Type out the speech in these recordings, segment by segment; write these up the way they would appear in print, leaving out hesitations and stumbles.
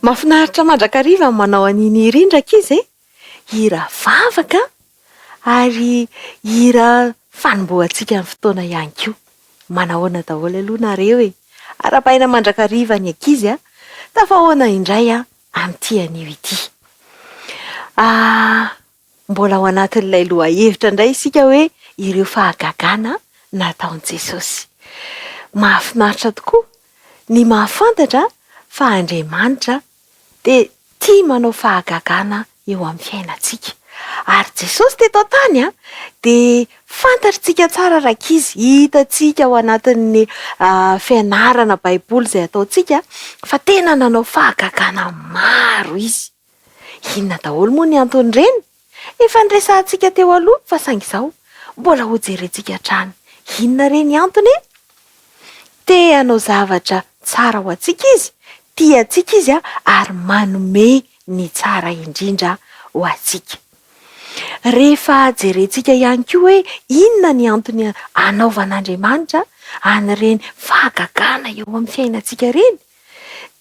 Mahafinaritra mandrakariva ny manao an'iny hira iny ndraiky izy e. Hira vavaka ary hira fanombohantsika ny fotoana ihany koa. Manahoana daholo aloha nareo e. Ara-paina mandrakariva ny ankizy a. Tafahoana indray a amin'ity anio ity. Mbola ao anatin'ilay lohahevitra indray isika hoe ireo fahagagana nataon'i Jesosy. Mahafinaritra tokoa ny mahafantatra fa Andriamanitra dia tia manao fahagagana eo amin'ny fiainantsika. Ary Jesosy teto an-tany dia fantatritsika tsara rakizy, hitantsika ao anatin'ny fianarana baiboly izay ataontsika fa tena nanao fahagagana maro izy. Inona daholo moa ny anton'ireny? Efa niresahantsika teo aloha fa saingy izao mbola ho jerentsika hatrany. Inona re ny antony? Te hanao zavatra tsara ho antsika izy, tiantsika izy ary manome ny tsara indrindra ho antsika. Rehefa jerentsika ihany koa hoe inona ny antony anaovan'Andriamanitra an'ireny fahagagana eo amin'ny fiainantsika ireny,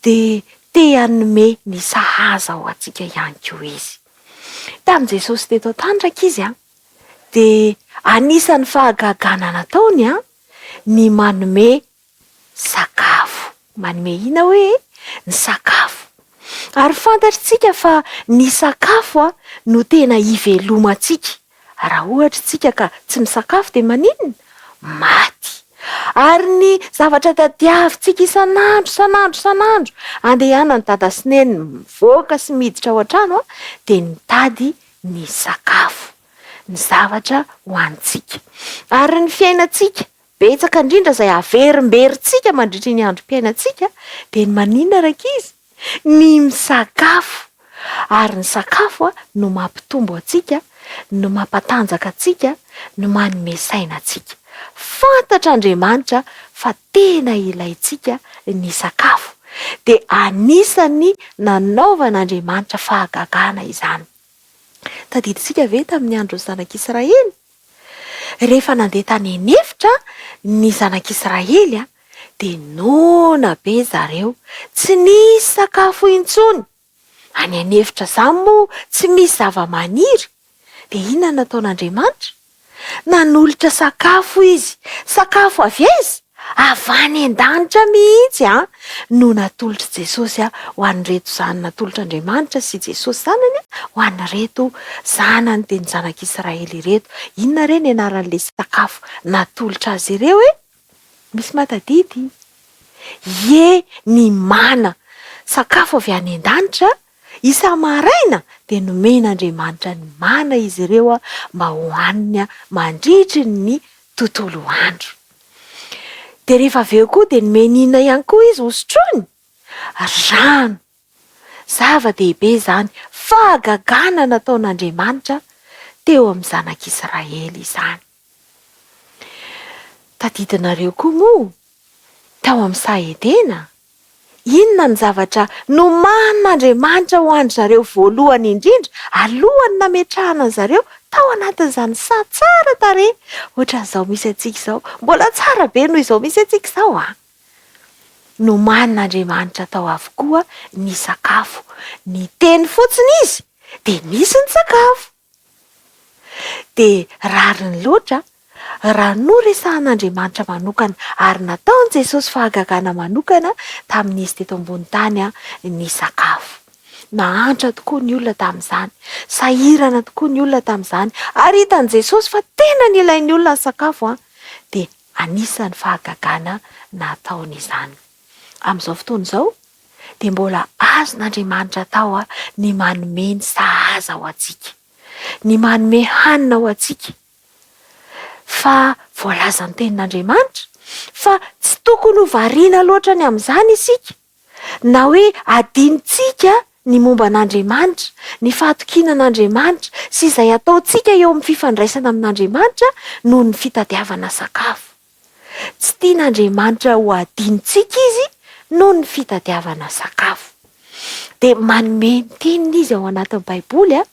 dia te hanome ny sahaza ho antsika ihany koa izy. Tamin'i Jesosy teto an-tany rakizy dia anisan'ny fahagagana nataony ny manome sakafo. Manome ina hoe ny sakafo. Ary fantatritsika fa ny sakafo no tena ivelomantsika. Raha ohatra tsika ka tsy misakafo dia maninona? Maty. Ary ny zavatra tadiavintsika isan'andro andehanan'ny dada sy neny mivoaka sy miditra ao an-trano dia mitady ny sakafo, ny zavatra ho antsika. Ary ny fiainantsika, betsaka indrindra izay averimberintsika mandritra ny androm-piainantsika dia ny maninona rakizy? Ny misakafo. Ary ny sakafo no mampitombo antsika, no mampatanjaka antsika, no manome saina antsika. Fantatr'Andriamanitra fa tena ilaintsika ny sakafo. Dia anisany nanaovan'Andriamanitra fahagagana izany. Tadidintsika ve tamin'ny andron'ny zanak'Israely? Rehefa nandeha tany henefitra ny zanak'Israely dia nona be zareo, tsy nisy sakafo intsony. Any henefitra izany moa tsy misy zava-maniry. Dia inona nataon'Andriamanitra? Nanolotra sakafo izy. Sakafo avy aiza? Avy any an-danitra mihitsy no natolotra Jesosy ho an'ireto zany natolotr'Andriamanitra sy Jesosy zanany ho an'ireto zanany dia ny zanak'Israely ireto. Inona re ny anaran'ilay sakafo natolotra azy ireo e? Misy matadidy. Ny mana. Sakafo avy any an-danitra isa-maraina dia nomen'Andriamanitra ny mana izy ireo mba hohaniny mandritra ny tontolo andro. Dia rehefa avy eo koa dia nomen'inona ihany koa izy hosotrony? Rano. Zava-dehibe izany. Fahagagana nataon'Andriamanitra teo amin'ny zanak'Israely izany. Tadidinareo koa moa tao amin'ny Sahedena. Inona ny zavatra nomanin'Andriamanitra ho an zareo voalohany indrindra, alohany nametrahana zareo tao anatin'izany sa tsara tarehy. Ohatran'izao misy antsika izao. Mbola tsara be noho izao misy antsika izao Nomanin'Andriamanitra tao avokoa ny sakafo. Ny teny fotsiny izy dia misy ny sakafo. Dia rariny loatra raha noresahan'Andriamanitra manokana ary nataon'i Jesosy fahagagana manokana tamin'izy teto ambony tany ny sakafo. Nahantra tokoa ny olona tamin'izany. Sahirana tokoa ny olona tamin'izany. Ary hitan'i Jesosy fa tena nilain'ny olona ny sakafo dia anisan'ny fahagagana nataony izany. Amin'izao fotoana izao dia mbola azon'Andriamanitra tao ny manome ny sahaza ho antsika. Ny manome hanina ho antsika. Fa voalaza ny tenin'Andriamanitra fa tsy tokony ho variana loatra ny amin'izany isika. Na hoe adinitsika ny momba an'Andriamanitra, ny fahatokinan'Andriamanitra sy izay ataontsika eo amin'ny fifandraisana amin'Andriamanitra noho ny fitadiavana sakafo. Tsy tian'Andriamanitra ho adinitsika izy noho ny fitadiavana sakafo. Dia manome ny teniny izy ao anatin'ny baiboly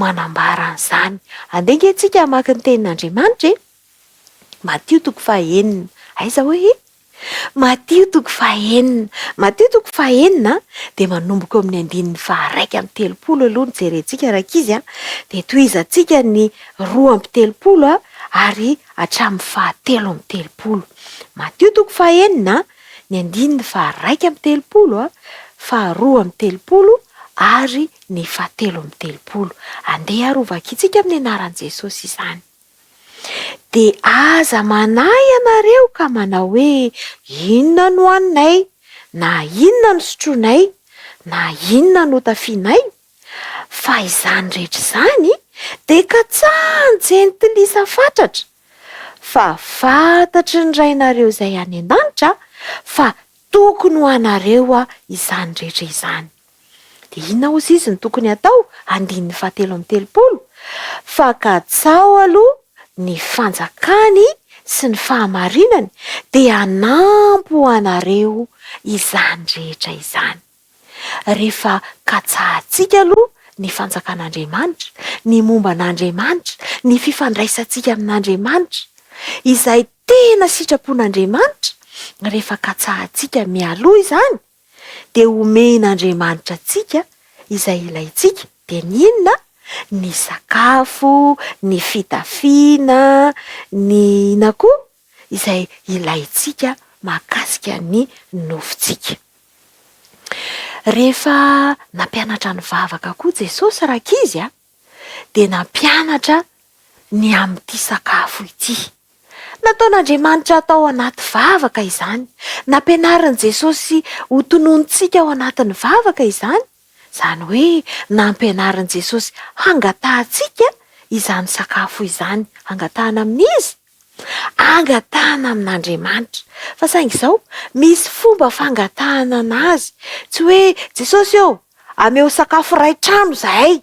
manambara an'izany. Andengatsika hamaky ny tenin'Andriamanitra. Matio 4:9. Aiza hoe Matio toko fahaenina. Matio toko fahaenina dia manomboka amin'ny andininy faha 1:30 aloha ny jerentsika rakizy dia tohizantsika ny 2:30 ary hatramin'ny faha 3:30. Matio toko fahaenina ny andininy faha 1:30 faha 2:30 ary ny faha 3:30. Andeha arovakitsika amin'ny anaran'i Jesosy izany. Dia aza manahy ianareo ka manao hoe inona no hoaninay, na inona no sotroinay, na inona no tafianay. Fa izany rehetra izany dia katsahanjeny tilisa fatratra. Fa fantatry ny rainareo izay any an-danitra fa tokony ho anareo izany rehetra izany. Dia inona ozy izy ny tokony atao? Andininy faha 3:30. Fa katsao aloha ny fanjakany sy ny fahamarinany dia hanampy ho anareo izany rehetra izany. Rehefa katsahantsika aloha ny fanjakan'Andriamanitra, ny momba an'Andriamanitra, ny fifandraisantsika amin'Andriamanitra, izay tena sitrapon'Andriamanitra, rehefa katsahantsika mialoha izany dia omen'Andriamanitra antsika izay ilaintsika. Dia ny inona? Ny sakafo, ny fitafiana, ny inona koa izay ilaintsika mahakasika ny nofontsika. Rehefa nampianatra ny vavaka koa Jesosy rakizy dia nampianatra ny amin'ity sakafo ity. Nataon'Andriamanitra atao anaty vavaka izany. Nampianarin'i Jesosy ho tononontsika ao anatin'ny vavaka izany. Izany hoe nampianarin'i Jesosy hangatahantsika izany sakafo izany. Hangatahana amin'izy? Angatahana amin'Andriamanitra. Fa saingy izao misy fomba fangatahana anazy. Tsy hoe Jesosy ameo sakafo ray trano zahay,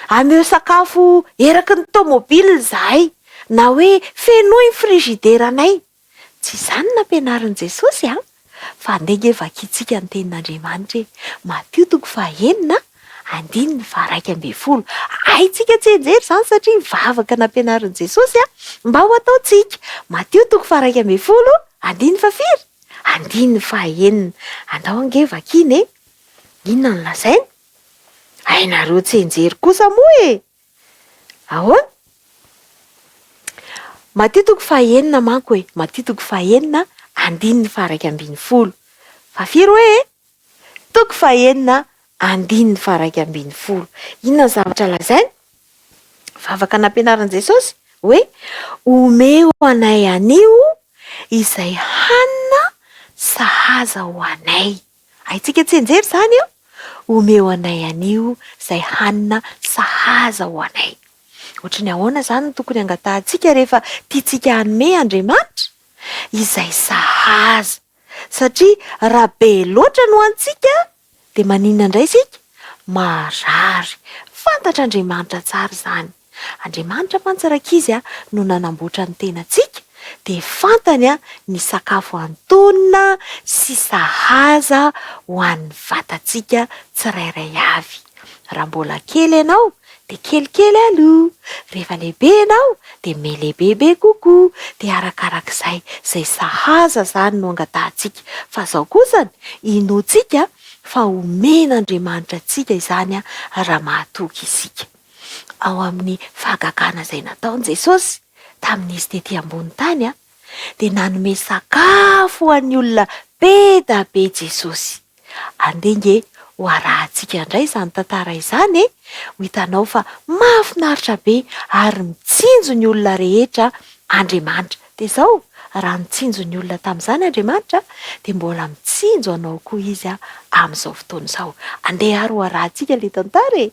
ameo sakafo eraky ny tômôbila zahay, na hoe fenoy ny frigideranay. Tsy izany nampianarin'i Jesosy fa andeha vakitsika ny tenin'Andriamanitra. Matio toko fahaenina andininy faha 1:30. Haitsika tsenjery izany satria vavaka nampianarin'i Jesosy mba ho ataontsika. Matio toko faha 1:30 andininy faha firy? Andininy fahaenina. Andao ange vakiny inona no lazainy? Hainareo tsenjery kosa moa ahoana? Matio toko fahaenina manko Matio toko fahaenina andininy faha 1:30. Fa firy hoe? Toko fahaenina andininy faha 1:30. Inona ny zavatra lazainy? Vavaka nampianarin'i Jesosy hoe omeo anay anio izay hanina sahaza ho anay. Haitsika tsenjery izany io? Omeo anay anio izay hanina sahaza ho anay. Ohatry ny ahoana izany no tokony hangatahantsika rehefa tiantsika hanome Andriamanitra? Izay sahaza. Satria raha be loatra no antsika dia maninona indray isika? Marary. Fantatr'Andriamanitra tsara izany. Andriamanitra mantsy rakizy no nanamboatra ny tenantsika dia fantany ny sakafo antonona sy sahaza ho an'ny vatantsika tsirairay avy. Raha mbola kely ianao dia kelikely aloha. Rehefa lehibe ianao dia lehibe kokoa. Dia arakarak'izay izay sahaza izany no angatahantsika. Fa izao kosa inoantsika fa omen'Andriamanitra antsika izany raha mahatoky isika. Ao amin'ny fahagagana izay nataon'i Jesosy tamin'izy tetỳ ambony tany dia nanome sakafo ho an'ny olona be da be Jesosy. Andeha nge ho arahantsika indray izany tantara izany ho hitanao fa mahafinaritra be ary mitsinjo ny olona rehetra Andriamanitra. Dia izao raha mitsinjo ny olona tamin'izany Andriamanitra dia mbola mitsinjo anao koa izy amin'izao fotoana izao. Andeha ary ho arahantsika ilay tantara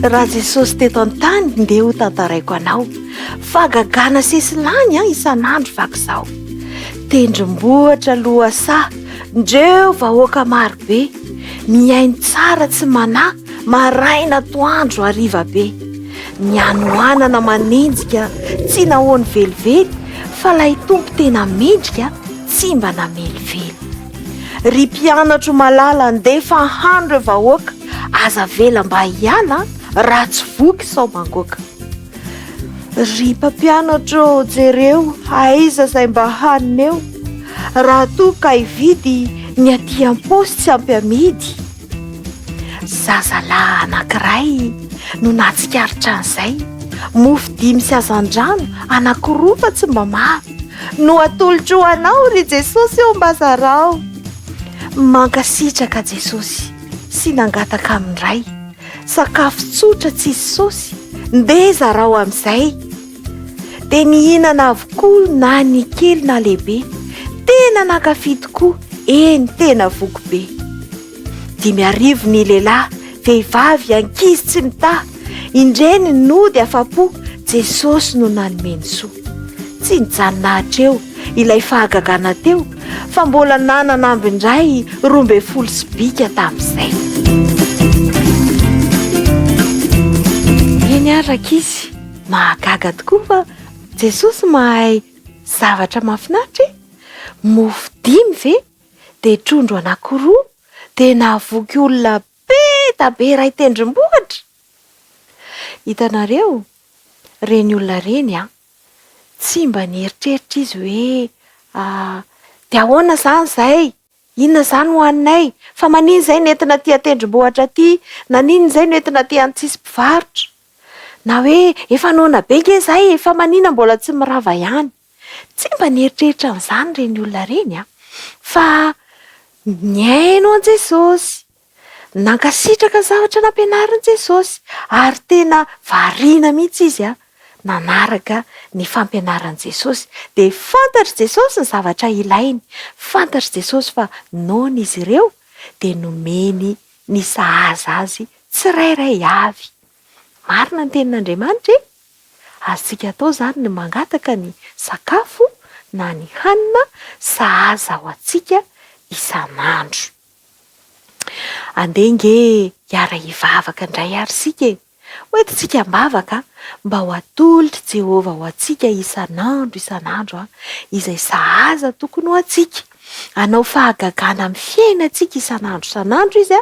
Raha Jesosy teto an-tany ndeha ho tantaraiko anao. Fahagagana sesilany isan'andro vakizao. Tendrombohitra lohasaha, ndreo vahoaka marobe, miaino tsara tsy manahy, maraina atoandro hariva be. Mianoanana manenjika, tsy nahoany velively, fa lay tompo tena mendrika, tsy mba namelively. Ry mpianatro malala andefa handro vahoaka, aza vela mba hiala raha tsy voky sao mangoaka. Ry mpampianatra jereo aiza izay mba hanina eo, raha toa ka hividy ny aty am-paosy tsy ampy amidy. Zazalahy anankiray no nahatsikaritra an'izay, mofo 5 sy hazan-drano anankiroa fa tsy mba maro no atolotra ho anao ry Jesosy eo mba zarao. Mankasitraka Jesosy sy nangataka amin'ray, sakafo tsotra tsisy saosy, ndeha zarao amin'izay. Dia nihinana avokoa na ny kely na lehibe, tena nankafy tokoa, eny tena voko be. 5 ny lehilahy, vehivavy, ankizy tsy mitaha, indreny nody afa-po, Jesosy no nanomeny soa. Tsy nijanonahitra eo ilay fahagagana teo, fa mbola nanana ambindray 12 sy bika tamin'izay. Eny araka izy, mahagaga tokoa fa Jesosy mahay zavatra mahafinaritra. Mofo 5 ve, dia trondro anankiroa, dia nahavoky olona be iray tendrombohitra. Hitanareo, reny olona reny tsy mba nieritreritra izy hoe dia ahoana izany izay, inona izany ho aninay, fa manino izay nentina aty an-tendrombohitra aty, na ninona izay nentina aty an-tsisy mpivarotra, na hoe efa noana be nge izay, efa manina mbola tsy mirava ihany. Tsy mba nieritreritra amin'izany reny olona reny fa niaino an Jesosy, nankasitraka zavatra nampianarin Jesosy, ary tena variana mihitsy izy nanaraka ny fampianaran Jesosy. Dia fantatry Jesosy ny zavatra ilainy, fantatry Jesosy fa noana izy ireo dia nomeny ny sahaza azy tsirairay avy. Marina ny tenin'Andriamanitra. Azontsika atao izany ny mangataka ny sakafo na ny hanina sahaza ho antsika isan'andro. Andeha nge hiara hivavaka indray ary sika hoentintsika mbavaka mba ho atolotra Jehovah ho antsika isan'andro izay sahaza tokony ho antsika. Hanao fahagagana amin'ny fiainantsika isan'andro izy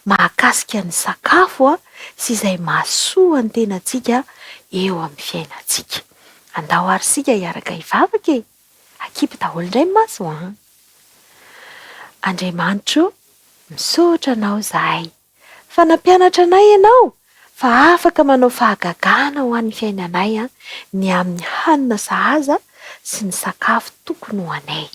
mahakasika ny sakafo sy izay mahasoa ny tenantsika eo amin'ny fiainantsika. Andao ary sika hiaraka hivavaka akipy daholo indray maso Andriamanitra, misaotra anao zahay fa nampianatra anay ianao fa afaka manao fahagagana ho an'ny fiainanay ny amin'ny hanina sahaza sy ny sakafo tokony ho anay.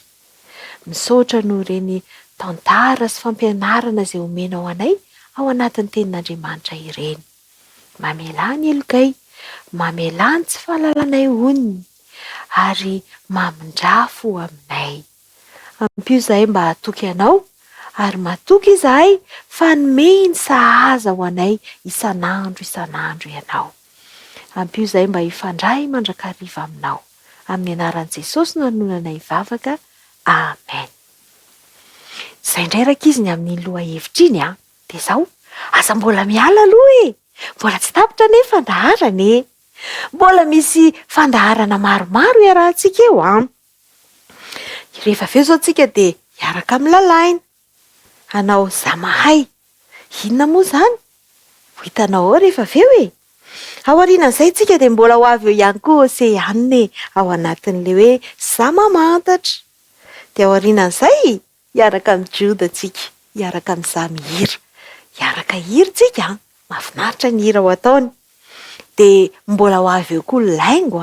Misaotra no reny tantara sy fampianarana izay omenao anay ao anatin'ny tenin'Andriamanitra ireny. Mamelà ny elokay, mamelà ny tsy fahalalànay oniny, ary mamindrafo aminay. Ampio izahay mba hatoky anao, ary matoky izahay fa nomeny sahaza ho anay isan'andro ianao. Ampio izahay mba hifandray mandrakariva aminao. Amin'ny anaran'i Jesosy no anonanay hivavaka. Amen. Izay indray rakizy ny amin'ny lohahevitra iny dia izao, aza mbola miala aloha mbola tsy tapitra ane fandaharana mbola misy fandaharana maromaro iarahantsika eo Rehefa avy eo izao tsika dia hiaraka milalaina, hanao zamahay. Inona moa izany? Ho hitanao ao rehefa avy eo ao aorianan'izay tsika dia mbola ho avy eo ihany koa oseanina ao anatin'ilay hoe sama-mantatra. Dia ao aorianan'izay hiaraka mijodo tsika, hiaraka mizaha mihira, hiaraka hira tsika mahafinaritra ny hira ao ataony. Dia mbola ho avy eo koa laingo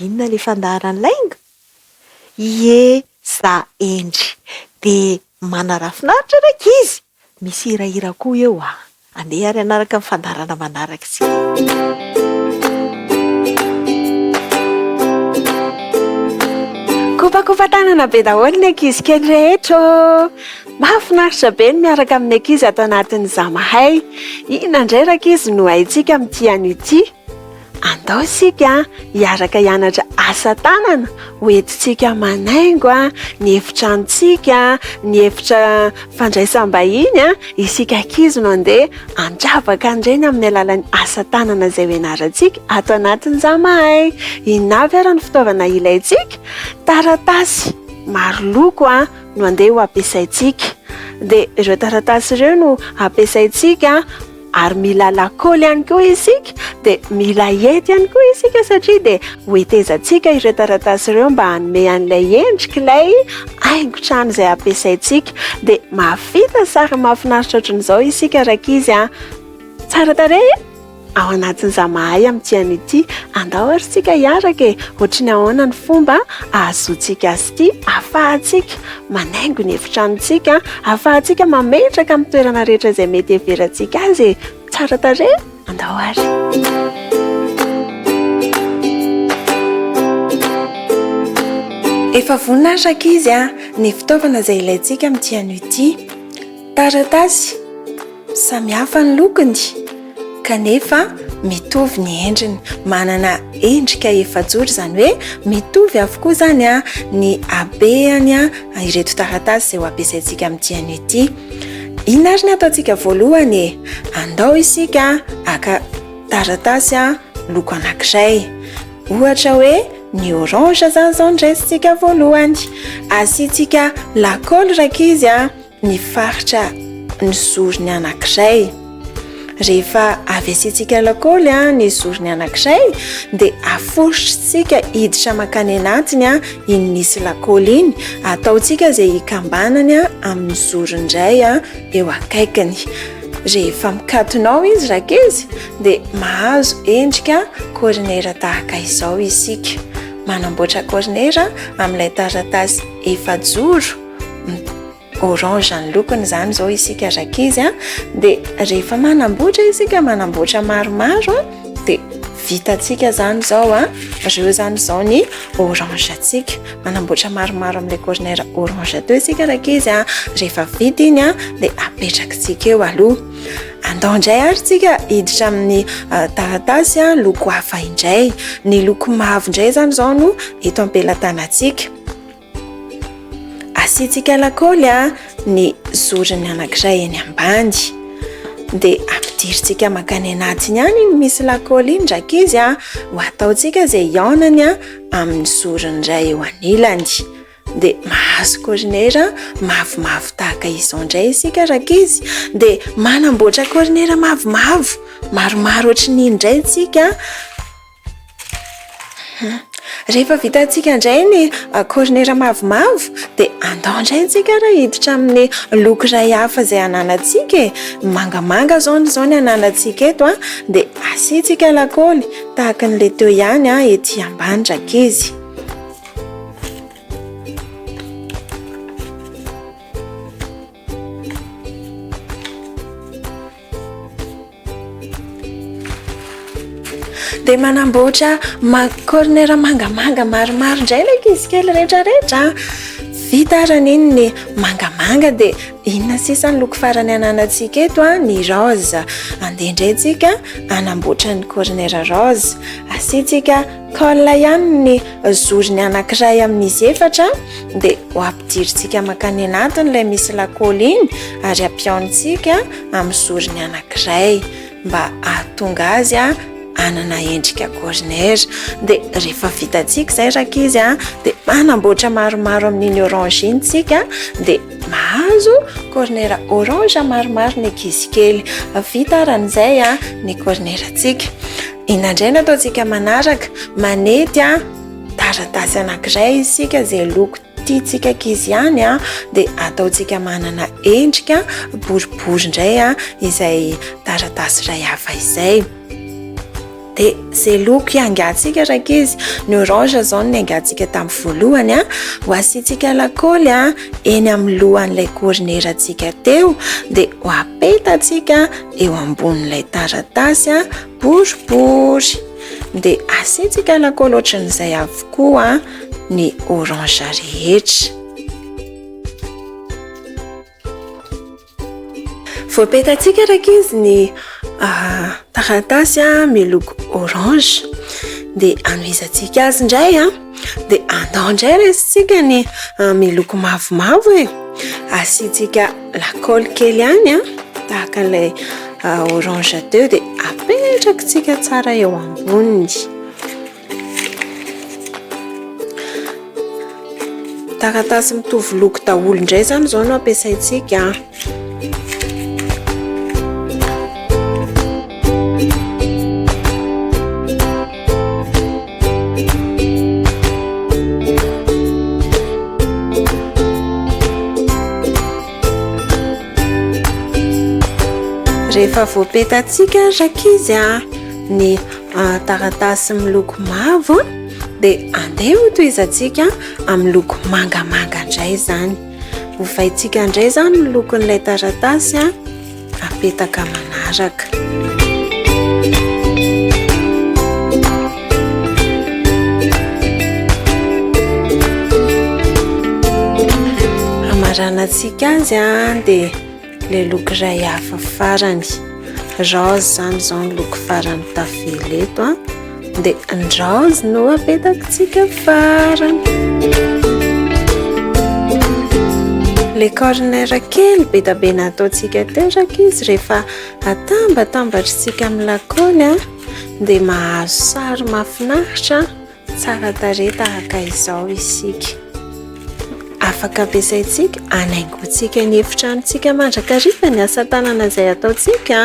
inona ilay fandaharan'ny laingo? Ie, za endry. Dia manarafinaritra rakizy, misy hirahira koa eo andeha ary anaraka amin'ny fandaharana manaraka si. Kopakopa tanana be daholo ny ankizy kely rehetra. Mahafinaritra be ny miaraka amin'ny ankizy ato anatin'ny zamahay. Inona indray rakizy no haintsika amin'ity an'ity? Andao sika hiaraka hianatra asa tanana, hoentintsika manaingo ny efitranontsika, ny efitra fandraisam-bahiny isika ankizy no andeha andravaka andreny amin'ny alalan'ny asa tanana izay hoenarantsika ato anatin'ny zamahay. Inona avy ary ny fitaovana ilaintsika? Taratasy maro loko no andeha ho ampiasaintsika. Dia ireo taratasy ireo no ampiasaintsika ary mila lakaoly ihany koa isika dia mila hety ihany koa isika satria dia hoetezantsika ireo taratasy ireo mba hanome an'ilay endrika ilay haingon-trano izay ampiasaintsika dia mahavita sary mahafinaritra ohatran'izao isika rakizy tsara tarehy ao anatin'iza mahay amin'ity an'ity andao ary tsika hiaraka ohatry ny ahoana ny fomba ahazoantsika azy ity ahafahantsika manaingo ny efitranontsika ahafahantsika mametraka amin'ny toerana rehetra izay mety heverantsika azy tsara tarehy andao ary efa vonina rakizy ny fitaovana izay ilayntsika amin'ity anio ity taratasy samihafa ny lokony kanefa mitovy ny endriny manana endrika efajoro izany hoe mitovy avokoa zany ny habeany ireto taratasy izay ho ampiasaintsika amin'ity anio ity inona ary ny ataontsika voalohany andao isika aka taratasy loko anankiray ohatra hoe ny orange zany zao ndraisintsika voalohany asiantsika lakaoly rakizy ny faritra ny zorony anankiray rehefa avy asiantsika lakaoly ny zorony anankiray dia afosotritsika hiditra makany anatiny iny nisy lakaoly iny ataontsika izay hikambanany amin'ny zorony iray eo akaikiny rehefa mikatonao izy rakizy dia mahazo endrika korinera tahaka izao isika manamboatra korinera amin'ilay taratasy efajoro orange ny lokony zany zao isika rakizy dia rehefa manamboatra isika manamboatra maromaro dia vitantsika zany zao reo zany zao ny orange atsika manamboatra maromaro amin'ilay korinera orange teo isika rakizy rehefa vita iny dia apetrakitsika eo aloha andao indray ary tsika hiditra amin'ny taratasy loko hafa indray ny loko mavo indray zany zao no eto ampelantanantsika asiantsika lakaoly ny zorony anankiray eny ambany dia ampidiritsika makany anatiny any iny misy lakaoly iny rakizy ho ataontsika izay hiaonany amin'ny zorony iray eo anilany dia mahazo korinera mavomavo tahaka izao indray isika rakizy dia manamboatra korinera mavomavo maromaro ohatry ny indray tsika rehefa vitantsika indray ny korinera mavomavo dia andao indray ntsika raha hiditra amin'ny loko iray hafa izay ananantsika mangamanga zao ny ananantsika eto dia asiantsika lakaoly tahaka n'ilay teo ihany ety ambany rakizy dia manamboatra korinera mangamanga maromaro indray ilay ankizy kely rehetrarehetra vita arany iny ny mangamanga dia inona sisa ny loko farany ananantsika eto ny rose andeha indray tsika anamboatra ny korinera rose asiantsika colle ihany ny zorony anankiray amin'izy efatra dia ho ampidiritsika makany anatiny ilay misy lakaoly iny ary ampiaontsika amin'ny zorony anankiray mba ahatonga azy anana endrika korinera dia rehefa vitantsika izay rakizy dia manamboatra maromaro amin'iny orange iny tsika dia mahazo korinera orange maromaro ny ankizy kely vita aran'izay ny korinerantsika inandray no ataontsika manaraka manety taratasy anankiray isika izay loko tiantsika ankizy ihany dia ataontsika manana endrika boribory indray izay taratasy iray hafa izay dia izay loko iangatsika rakizy ny orange zao ny angatsika tamin'ny voalohany ho asiantsika lakaoly eny amin'ny lohan'ilay korinerantsika teo dia ho apetatsika eo ambonin'ilay taratasy boribory dia asiantsika lakaoly ohatran'izay avokoa ny orange rehetra voapetatsika rakizy ny taratasy miloko orange dia anoizatsika azy indray dia andao indray resitsika ny miloko mavomavo asiantsika lakaoly kely ihany tahaka ilay orange teo dia apetrakitsika tsara eo amboniny taratasy mitovy loko daholo indray zany zao no ampiasaintsika rehefa voapetatsika rakizy a ny taratasy miloko mavo dia andeha hotoizatsika amin'ny loko mangamanga indray zany. Hovaintsika indray zany ny lokon'ilay taratasy a apetaka manaraka. Amaranantsika azy a dia le loko iray hafa farany rose zany zao ny loko farany tafela eto a dia ny rose no apetakantsika farany. Le corner kely be da be nataontsika teraka izy rehefa atambatambatritsika amin'ny lakaoly a dia mahazo sary mahafinaritra tsara tarehy tahaka izao isika. Afaka ampiasaintsika anaingotsika ny efitranontsika mandrakariva ny asa tanana izay ataontsika.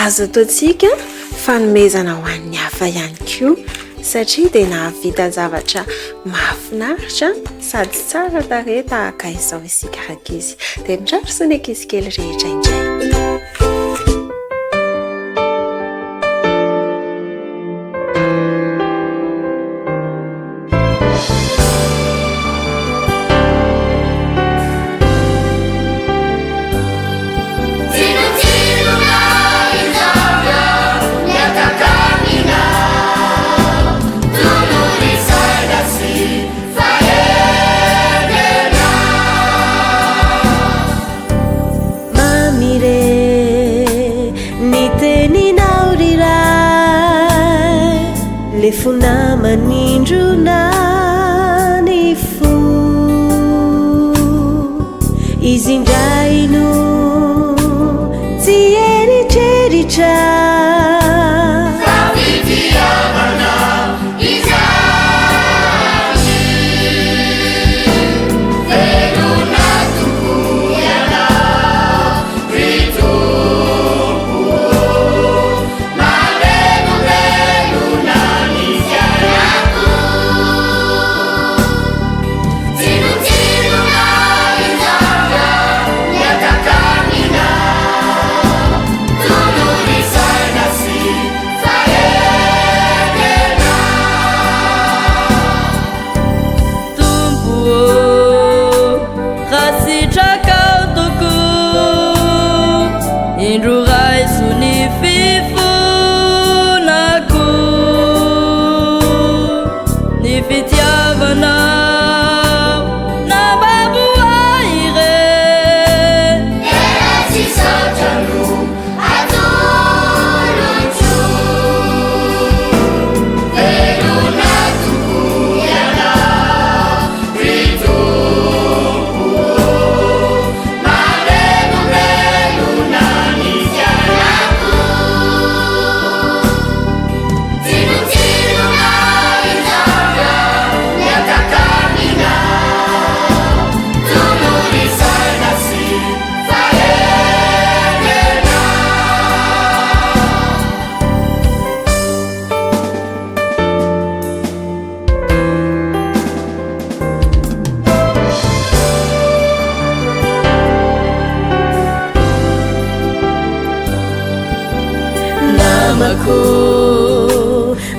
Azo ataontsika fanomezana ho an'ny hafa ihany koa satria dia nahavita zavatra mahafinaritra sady tsara tarehy tahaka izao isika ankizy. Dia mitratra sy ny ankizy kely rehetra indray. Le funa manindrona ny fo izy indray no tsy eritreritra fitiavana izany velona tokoa ianao ritompo mavelona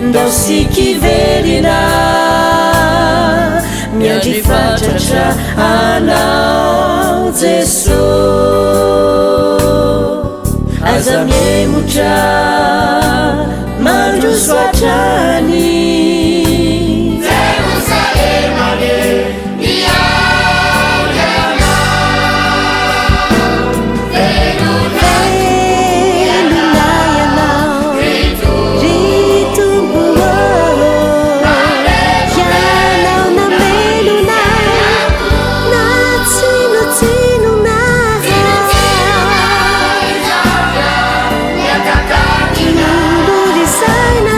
ndao sikiverina miandry fatratra anao Jeso aza miemotra mandroso atrany Sai na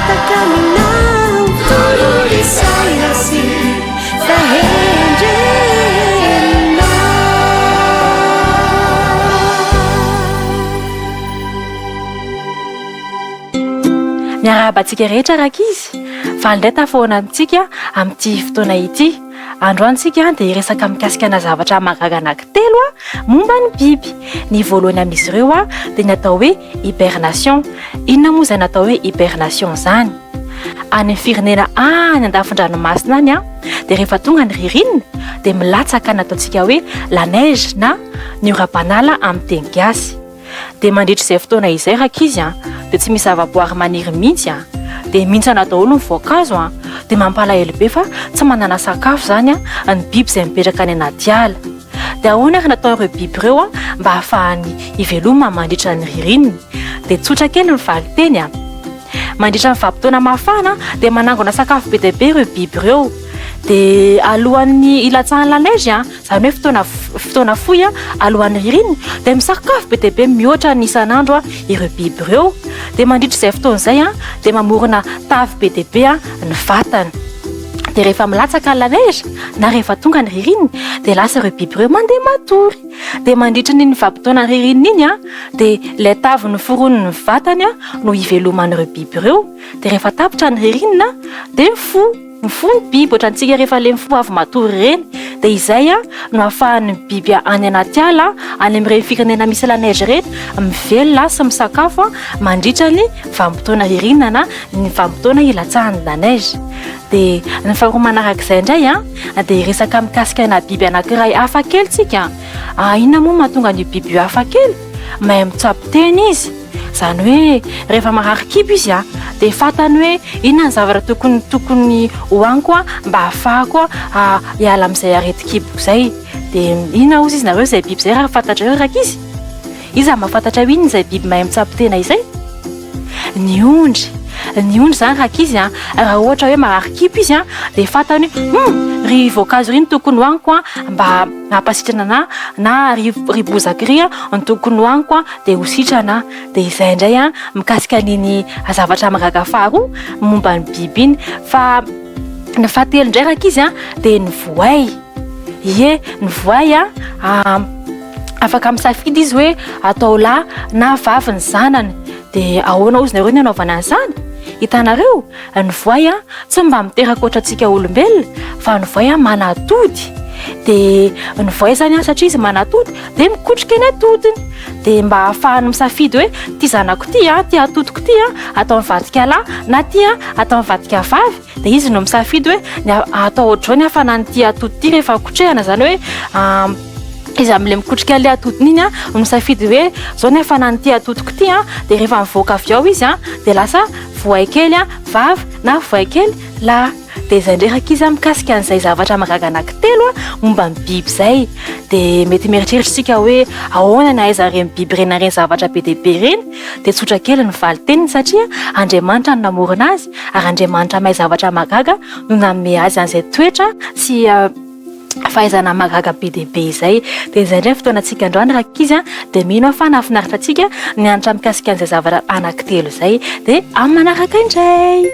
takaminao tolorisaiasi miarabantsika rehetra raka izy fa indray tafoana amintsika amin'ity fotoana ity androantsika dia resaka mikasikana zavatra mahagaga anankitelo momba ny biby. Ny voalohany amin'izy ireo dia ny atao hoe hibernation. Inona moa izay natao hoe hibernation izany? Any firenena any andafin-dranomasina any dia rehefa tonga ny ririnina dia milatsaka ny ataontsika hoe la neige na ny oram-panala amin'ny teny gasy. Dia mandritra izay fotoana izay raka izy dia tsy misy zava-boary maniry mihitsy dia mintsana daholo ny voankazo dia mampalahelo be fa tsy manana sakafo izany ny biby izay mipetraka any anaty ala. Dia ahoana ary natao ireo biby ireo mba hahafahany hiveloma mandritra ny ririnina? Dia tsotra kely ny valiteny mandritra ny vanim-potoana mafana dia manangona sakafo be dia be ireo biby ireo. Dia alohan'ny ilatsahan'ny la neige izany hoe fotoana fohy alohan'ny ririnina dia misakafo be dia be mihoatra ny isan'andro ireo biby ireo. Dia mandritra izay fotoana izay dia mamorona tavy be dia be ny vatany. Dia rehefa milatsaka la neige na rehefa tonga ny ririnina dia lasa ireo biby ireo mandeha matory. Dia mandritra ny vanim-potoana ny ririnina iny dia ilay tavy ny foroniny vatany no hiveloman'ireo biby ireo. Dia rehefa tapitra ny ririnina dia mifoha ny biby ohatrantsika rehefa le mifoha avy matory ireny. Dia izay no ahafahan'ny biby any anaty ala any amin'ireny firenena misy la neige ireny mivelona sy misakafo mandritra ny vanim-potoana ririnina na ny vanim-potoana ilatsahan'ny la neige. Dia ny faharoa manarak'izay indray dia resaka mikasikana biby anankiray hafa kely tsika. Inona moa mahatonga ny biby hafa kely? Mahay mitsapo teny izy. Izany hoe rehefa marary kibo izy dia fantany hoe inona ny zavatra tokony hoaniko mba ahafahako hiala amin'izay areti-kiboko izay. Dia inona ozy izy nareo izay biby izay raha fantatra eo raka izy? Iza mahafantatra hoe inona izay biby mahay mitsapo tena izay? Ny ondry izany raka izy raha ohatra hoe marary kibo izy dia fantany hoe ry voankazo ry ny tokony hoaniko mba hampasitrana na ry bozaka ry ny tokony hoaniko dia ho sitrana. Dia izay indray mikasika an'iny zavatra mahagaga faharoa momba ny biby iny. Fa ny fahatelo indray raka izy dia ny voay. Ny voay afaka misafidy izy hoe atao lahy na vavy ny zanany. Dia ahoana ozy nareo ny anaovana an'izany? Hitanareo ny voay tsy mba miteraka ohatrantsika olombelona fa ny voay manatody. Dia ny voay izany satria izy manatody dia mikotrika eny atodiny. Dia mba ahafahany misafidy hoe ty zanako ty atodiko ty atao mivadika lahy na ty atao mivadika vavy. Dia izy no misafidy hoe atao ohatrao ny hafanany ty atody ty rehefa kotrehana. Izany hoe izy amin'ilay mikotrika ilay atodiny iny misafidy hoe zao ny hafanany ty atodiko ty dia rehefa mivoaka avy ao izy dia lasa voay kely vavy na voay kely lahy. Dia izay indray raka izy mikasika an'izay zavatra mahagaga anankitelo momba ny biby izay. Dia mety mieritreritsika hoe ahoana ny ahaiza ireny biby ireny ireny zavatra be dia be ireny? Dia tsotra kely ny valiteniny satria Andriamanitra no namorona azy ary Andriamanitra mahay zavatra mahagaga no nanome azy an'izay toetra sy fahaizana mahagaga be dia be izay. Dia izay indray fotoanantsika androany raka izy dia mino fa nahafinaritra antsika nianatra mikasika an'izay zavatra anankitelo izay. Dia amin'ny manaraka indray.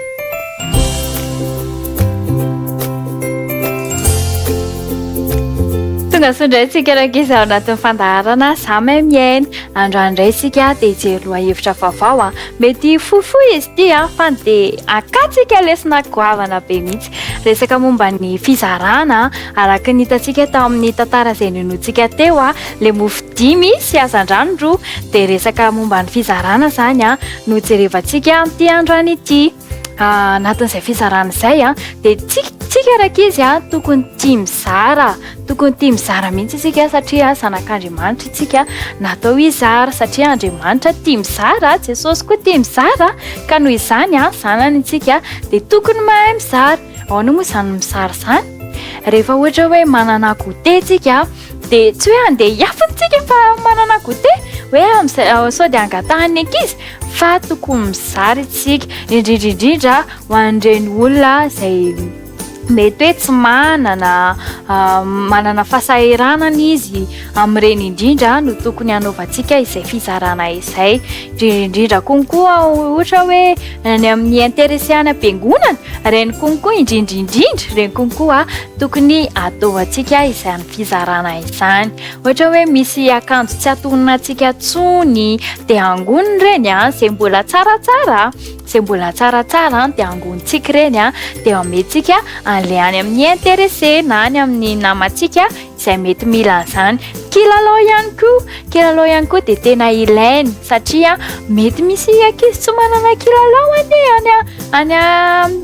Tonga sondray tsika raka izy ao anatin'ny fandaharana samy miaina. Androany indray tsika dia hijery lohahevitra vaovao mety fohifohy izy ty fa dia akatsika lesina goavana be mihitsy. Resaka momba ny fizarana araka ny hitantsika tao amin'ny tantara izay nonointsika teo le mofo 5 sy hazan-drano roa. Dia resaka momba ny fizarana izany no jerevantsika amin'ity androany ity. Anatin'izay fizarana izay dia tsika raka izy tokony tia mizara. Tokony tia mizara mihitsy isika satria zanak'Andriamanitra isika natao hizara satria Andriamanitra tia mizara, Jesosy koa tia mizara ka noho izany zanany isika dia tokony mahay mizara. Ahoana moa izany mizara izany? Rehefa ohatra hoe manana goûté tsika dia tsy hoe andeha hiafintsika fa manana goûté hoe sao dia angatahany ankizy fa tokony mizara isika indrindra ho an'ireny olona izay mety hoe tsy manana fahasahiranana izy amin'ireny indrindra no tokony hanaovantsika izay fizarana izay. Indrindra konkoa ohatra hoe ny amin'ny intéressé any am-piangonana, ireny konkoa indrindra ireny konkoa tokony ataovantsika izay any fizarana izany. Ohatra hoe misy akanjo tsy atononantsika tsony dia angoniny ireny izay mbola tsaratsara dia angonitsika ireny dia amehtsika an'ilay any amin'ny intéressé na any amin'ny namantsika izay mety mila an'izany. Kilalao ihany koa dia tena ilainy satria mety misy ankizy tsy manana kilalao any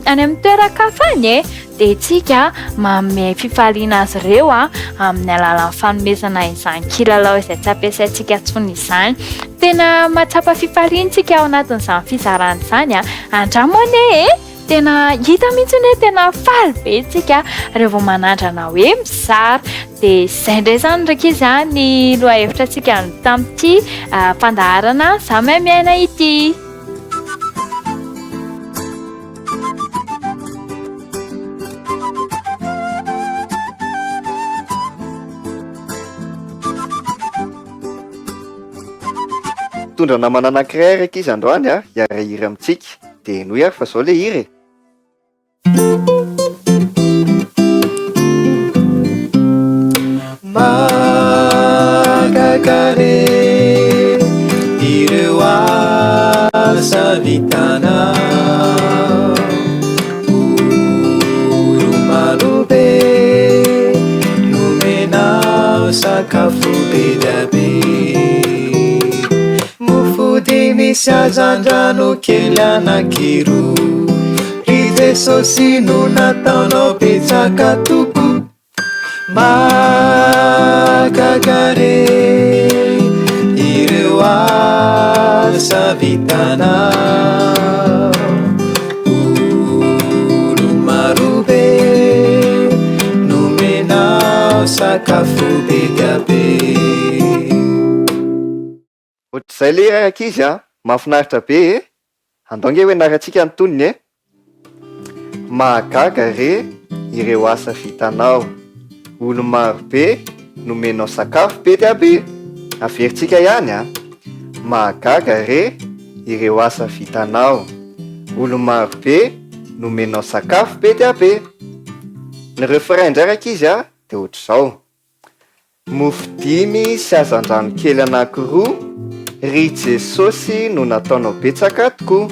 amin'ny toeran-kafany dia itsika manome fifaliana azy ireo amin'ny alalan'ny fanomezana izany kilalao izay tsy ampiasaintsika tsony izany. Tena mahatsapa fifaliantsika ao anatin'izany fizarana izany andramony tena hita mihitsy hoe tena faly be itsika rehefa manandrana hoe mizara. Dia izay indray izany ndraiky izy ny lohahevitra antsika tamin'ity fandaharana Izaho Mahay Miaina ity. Tondra namana anankiray raiky izy androany hiara-hira amintsika dia noho ary fa zao le hira Magagare ireo asa vitanao, oromarobe nomenao sakafo be dia be, mofody misy hazan-drano kely anakiroa, ry Jesosy no nataonao betsaka toko. Magagare ireo asa vitanao, oromarobe nomenao sakafo be dia be. ohatr'izay le ankizy mahafinaritra be andao nge hoe naratsika ny tonony mahagaga re ireo asa vitanao, olo maro be nomenao sakafo be dia be. Averintsika ihany mahagaga re ireo asa vitanao, olo maro be nomenao sakafo be dia be. Ny refrain indray ankizy dia ohatr'izao: mofo dimy sy hazan-drano kely anakiroa, ry Jesosy no nataonao betsaka tokoa.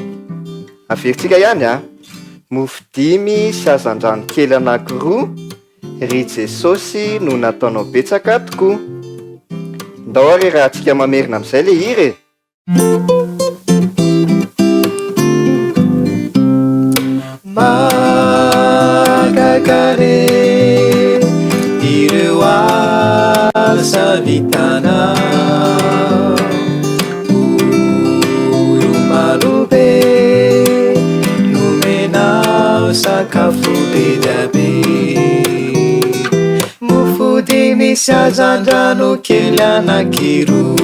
Averintsika ihany mofo dimy sy hazan-drano kely anakiroa, ry Jesosy no nataonao betsaka tokoa. Ndao ary raha antsika mamerina amin'izay le hira Magagare ireo asa vitanao, oromarobe nomenao sakafo be dia be, mofody misy hazan-drano kely anakiroa,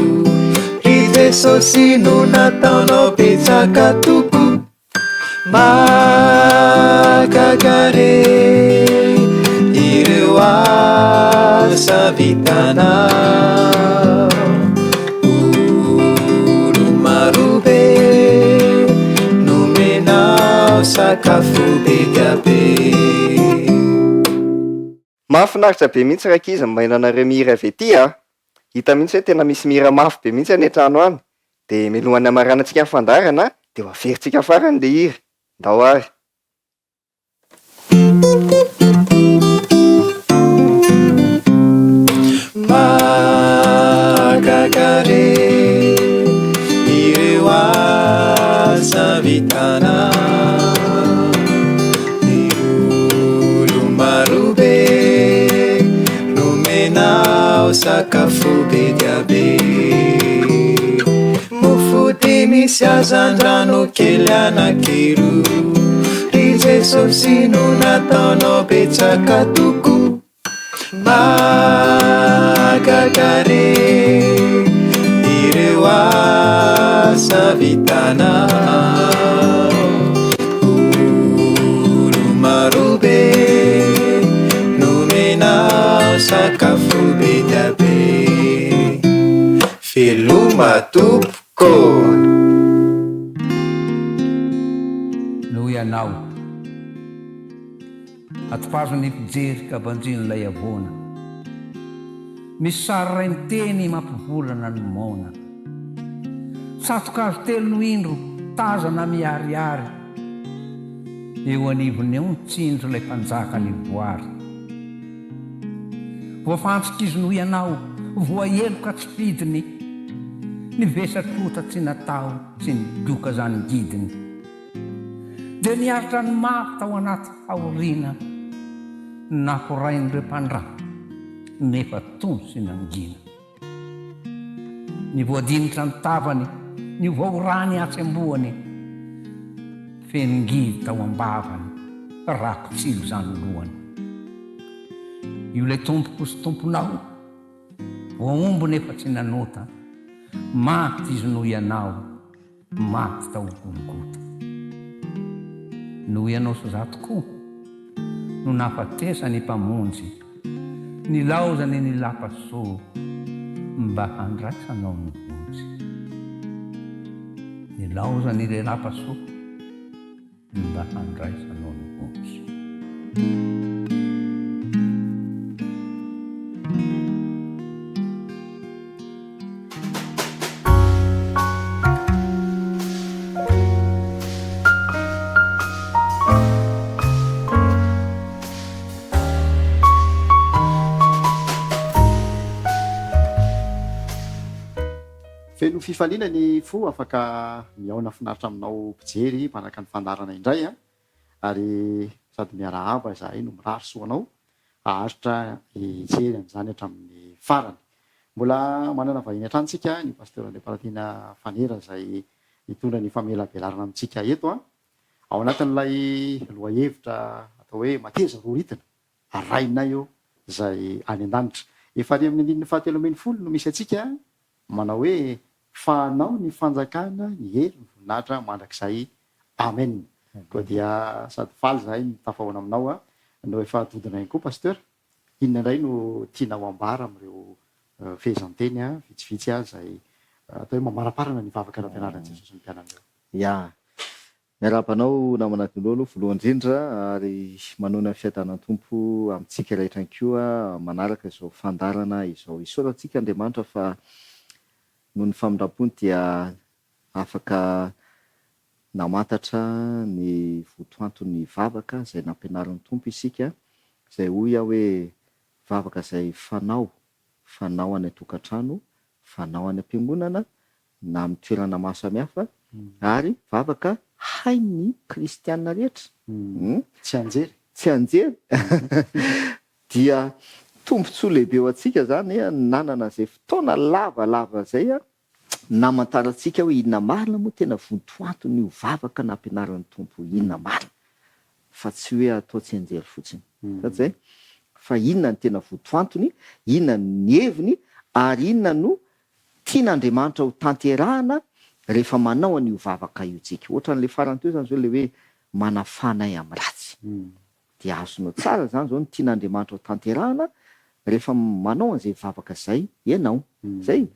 ry Jesosy no nataonao betsaka toko. Magagare ireo asa vitanao, oromarobe nomenao sakafo be dia be. mahafinaritra be mihitsy raha kizy mainanareo mihira avy ety hita mihitsy hoe tena misy mihira mafy be mihitsy any an-trano any. Dia milohan'ny amaranantsika ny fandarana dia ho averintsika farany le hira. Ndao ary Magagare ireo asa vitanao, oromarobe nomenao sakafo be dia be, mofody misy hazan-drano kely anakiroa, ry Jesosy no nataonao betsaka toko. Magagare ireo asa vitanao, oromarobe matopoko noho ianao atipazony fijery ka banjin'ilay avona misy sary ray ny teny mampivolana ny mona satoka azo telo no indro tazana miariary eo anivony eo ny tsindro ilay mpanjaka ny voary voafantsika izy noho ianao voaelo ka tsy fidiny ny vesatrota tsy natao sy ny doka zany gidiny dia niaritra ny mafy tao anaty faorina nakorain'ireo mpandra nefa tono sy nangina ny voadinitra ny tavany ny vaorany atsemboany fenongidy tao ambavany rakotsilo zany lohany io lay tompoko sy tomponao voaombo nefa tsy nanota maty izy noho ianao maty tao golgota noho ianao sy za tokoa no nafatesa ny mpamonjy ny laozany ny lapasoa mba handraisanao ny vonjy ny laozany le lapasoa mba handraisanao ny vonjy feno fifaliana ny fo afaka miaona finaritra aminao mpijery manaraka ny fandarana indray a ary sady miarahaba zahay no mirary soanao aharitra hijery am'izany hatramin'ny farany mbola manana vahiny atrantsika ny pasteur André Palatiana Fanera zay hitondra ny famelabelarana amintsika eto a ao anatin'ilay loahevitra atao hoe mateza roritina arainay eo zay any an-danitra efa any amin'ny andininy fahatelo ambin'ny folo no misy atsika manao hoe fanao ny fanjakana ny hery ny voninahitra mandrakizay amen koa dia sady faly zahay mitafahoana aminao a no efa todina ihany koa pasteur inona indray no tianao ambara amin'ireo fehezanteny a vitsivitsy a zay atao hoe mamaraparana ny vavaka raha fianarana Jesosy ny mpianan'ireo ya miarabanao namana toloha aloha voalohany indrindra ary manona fiadanany tompo amintsika rehetra ny koa manaraka izao fandarana izao isoratsika Andriamanitra fa noho ny famindram-pony dia afaka namantatra ny votoanton'ny vavaka zay nampianaran'ny tompo isika zay hoy aho hoe vavaka zay fanao any atokantrano fanao any am-piangonana na amin'ny toerana maro samihafa ary vavaka hain'ny kristianina rehetra tsy anjery dia tombontsoa lehibe eo atsika zany nanana zay fotoana lavalava zay a namantarantsika hoe inona marina moa tena votoantony io vavaka nampianaran'ny tompo inona marina fa tsy hoe atao tsy anjery fotsiny satria fa inona ny tena votoantony inona ny heviny ary inona no tian'Andriamanitra ho tanterahana rehefa manao an'io vavaka io tsika ohatra n'le farany teo zany zao le hoe manafanay amin'ny ratsy dia azonao tsara zany zao ny tian'Andriamanitra ho tanterahana rehefa manao an'izay vavaka zay ianao zay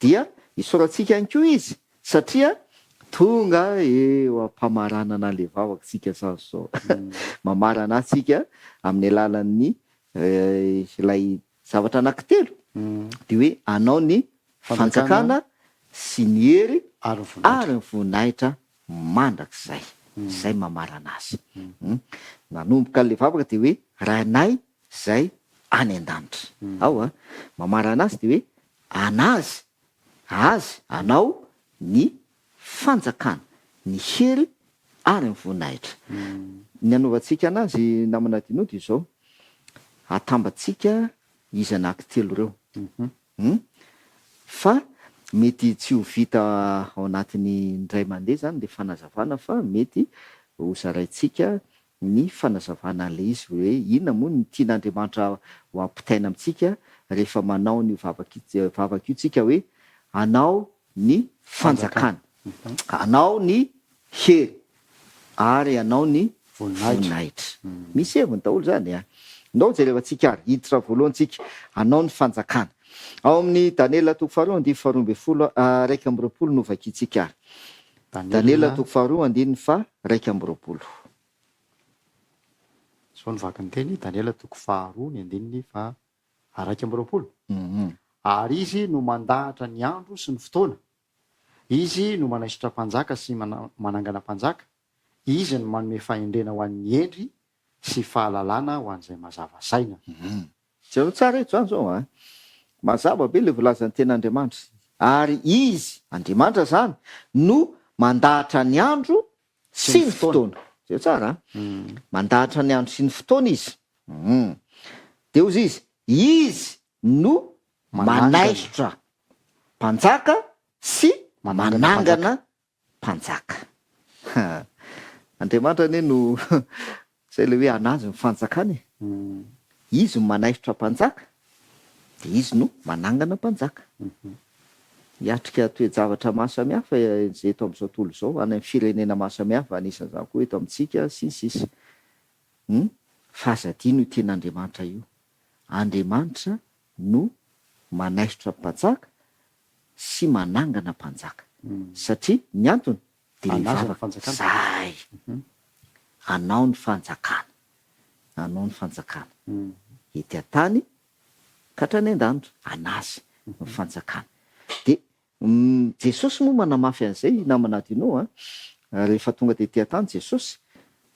dia isoratsika ihany koa izy satria tonga eo ampamaranana le vavaka tsika zao mamarana atsika amin'ny alalan'ny ilay zavatra anankitelo de hoe anao ny fanjakana sy ny hery ary ny voninahitra mandrakizay zay mamarana azy nanomboka le vavaka de hoe ranay zay any an-danitra ao a mamarana azy de hoe anazy anao ny fanjakana ny hery ary ny voninahitra ny anaovantsika anazy namana dinody izao atambatsika izy anankitelo reo fa mety tsy ho vita ao anatin'ny ndray mandeha zany le fanazavana fa mety ho zaraitsika ny fanazavana an'le izy hoe inona moa ny tian'Andriamanitra ho ampitaina amintsika rehefa manao ny vavaka io tsika hoe anao ny fanjakana anao ny hery ary anao ny voninahitra misy heviny daholo zany a ndao zay rehefa tsika hiditra voalohantsika anao ny fanjakana ao amin'ny Daniela toko faharoa andiny faharoa amby folo raiky amby roapolo no vakitsika ary. Daniela toko faharoa andiny fa raiky amby roapolo. Zao ny vaky ny teny Daniela toko faharoa ny andininy fa raiky amby roapolo. Ary izy no mandahatra ny andro sy ny fotoana. Izy no manaisitra mpanjaka sy manangana mpanjaka. Izy no manome fahendrena ho an'ny endry sy fahalalana ho an'izay mazava saina. Zao tsara eto zany zao a. Mazava be le volazan'ny ten'Andriamanitra. Ary izy, Andriamanitra zany, no mandahatra ny andro sy ny fotoana. Zao tsara. Mandahatra ny andro sy ny fotoana izy. De ozy izy no manaisitra mpanjaka sy manangana mpanjaka. Andriamanitra anie no zay le hoe anazy ny fanjakany. Izy no manaisitra mpanjaka, de izy no manangana mpanjaka. Hiatrika toe-javatra maro samihafa zay eto amin'izao tontolo zao, any amin'ny firenena maro samihafa, anisan'izany koa eto amintsika sy ny sisa. Fahazadino io ten'Andriamanitra io. Andriamanitra no manaisitra mpanjaka sy manangana mpanjaka. Satria ny antony de zay. Anao ny fanjakana. Anao ny fanjakana. Ety an-tany ka hatrany an-danitra. Anazy ny fanjakana. De Jesosy moa manamafy an'izay namana dinao rehefa tonga de ety an-tany Jesosy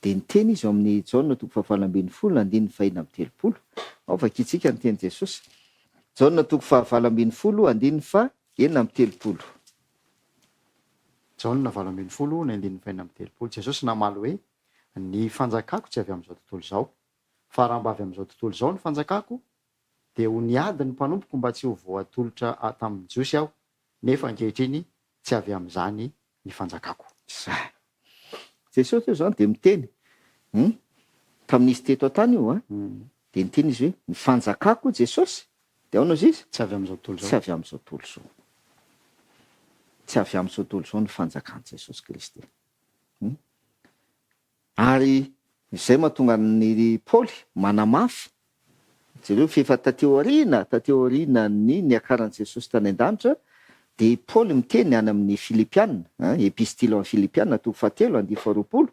de niteny izy ao amin'ny Jaona toko fahavalo ambin'ny folo andiny fahina amby telopolo. Ao vakitsika ny teny Jesosy. Jaona toko fahavalo ambin'ny folo andiny fa enina amby telopolo. Jaona valo ambin'ny folo ny andiny fahina amby telopolo. Jesosy namaly hoe ny fanjakako tsy avy amin'izao tontolo zao. Fa raha mba avy amin'izao tontolo zao ny fanjakako de ho niady ny mpanompoko mba tsy ho voatolotra tamin'ny jiosy aho. Nefa ankehitriny tsy avy amin'izany ny fanjakako. Jesosy io zany de miteny. Tamin'izy teto an-tany io de niteny izy hoe ny fanjakako Jesosy. De ao izy tsy avy amin'izao tontolo zao. Tsy avy amin'izao tontolo zao. Tsy avy amin'izao tontolo zao ny fanjakan'i Jesosy Kristy. Ary izay mahatonga ny Paoly manamafy. Jereo fefa tateo aoriana ny niakaran'i Jesosy tany an-danitra. De Paoly miteny any amin'ny Filipianina, epistile amin'ny Filipianina toko fahatelo andiny faharoapolo.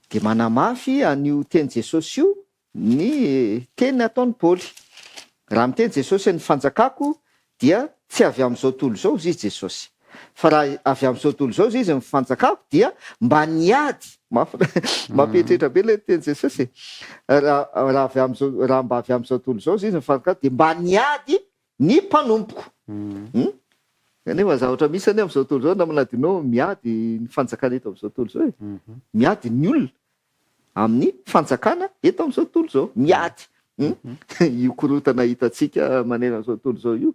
De manamafy an'io teny Jesosy io ny teny ataon'ny Paoly. Raha miteny Jesosy ny fanjakako dia tsy avy amin'izao tontolo zao izy Jesosy. Fa raha avy amin'izao tontolo zao izy ny fanjakako dia mba niady. Mampieritreritra be le teny Jesosy. Raha mba avy amin'izao tontolo zao izy ny fanjakako dia mba niady ny mpanompoko. Kanefa zavatra misy any amin'izao tontolo zao namanadinao miady ny fanjakana eto amin'izao tontolo zao. Miady ny olona amin'ny fanjakana eto amin'izao tontolo zao. Miady. Io korotana hitantsika manena amin'izao tontolo zao io.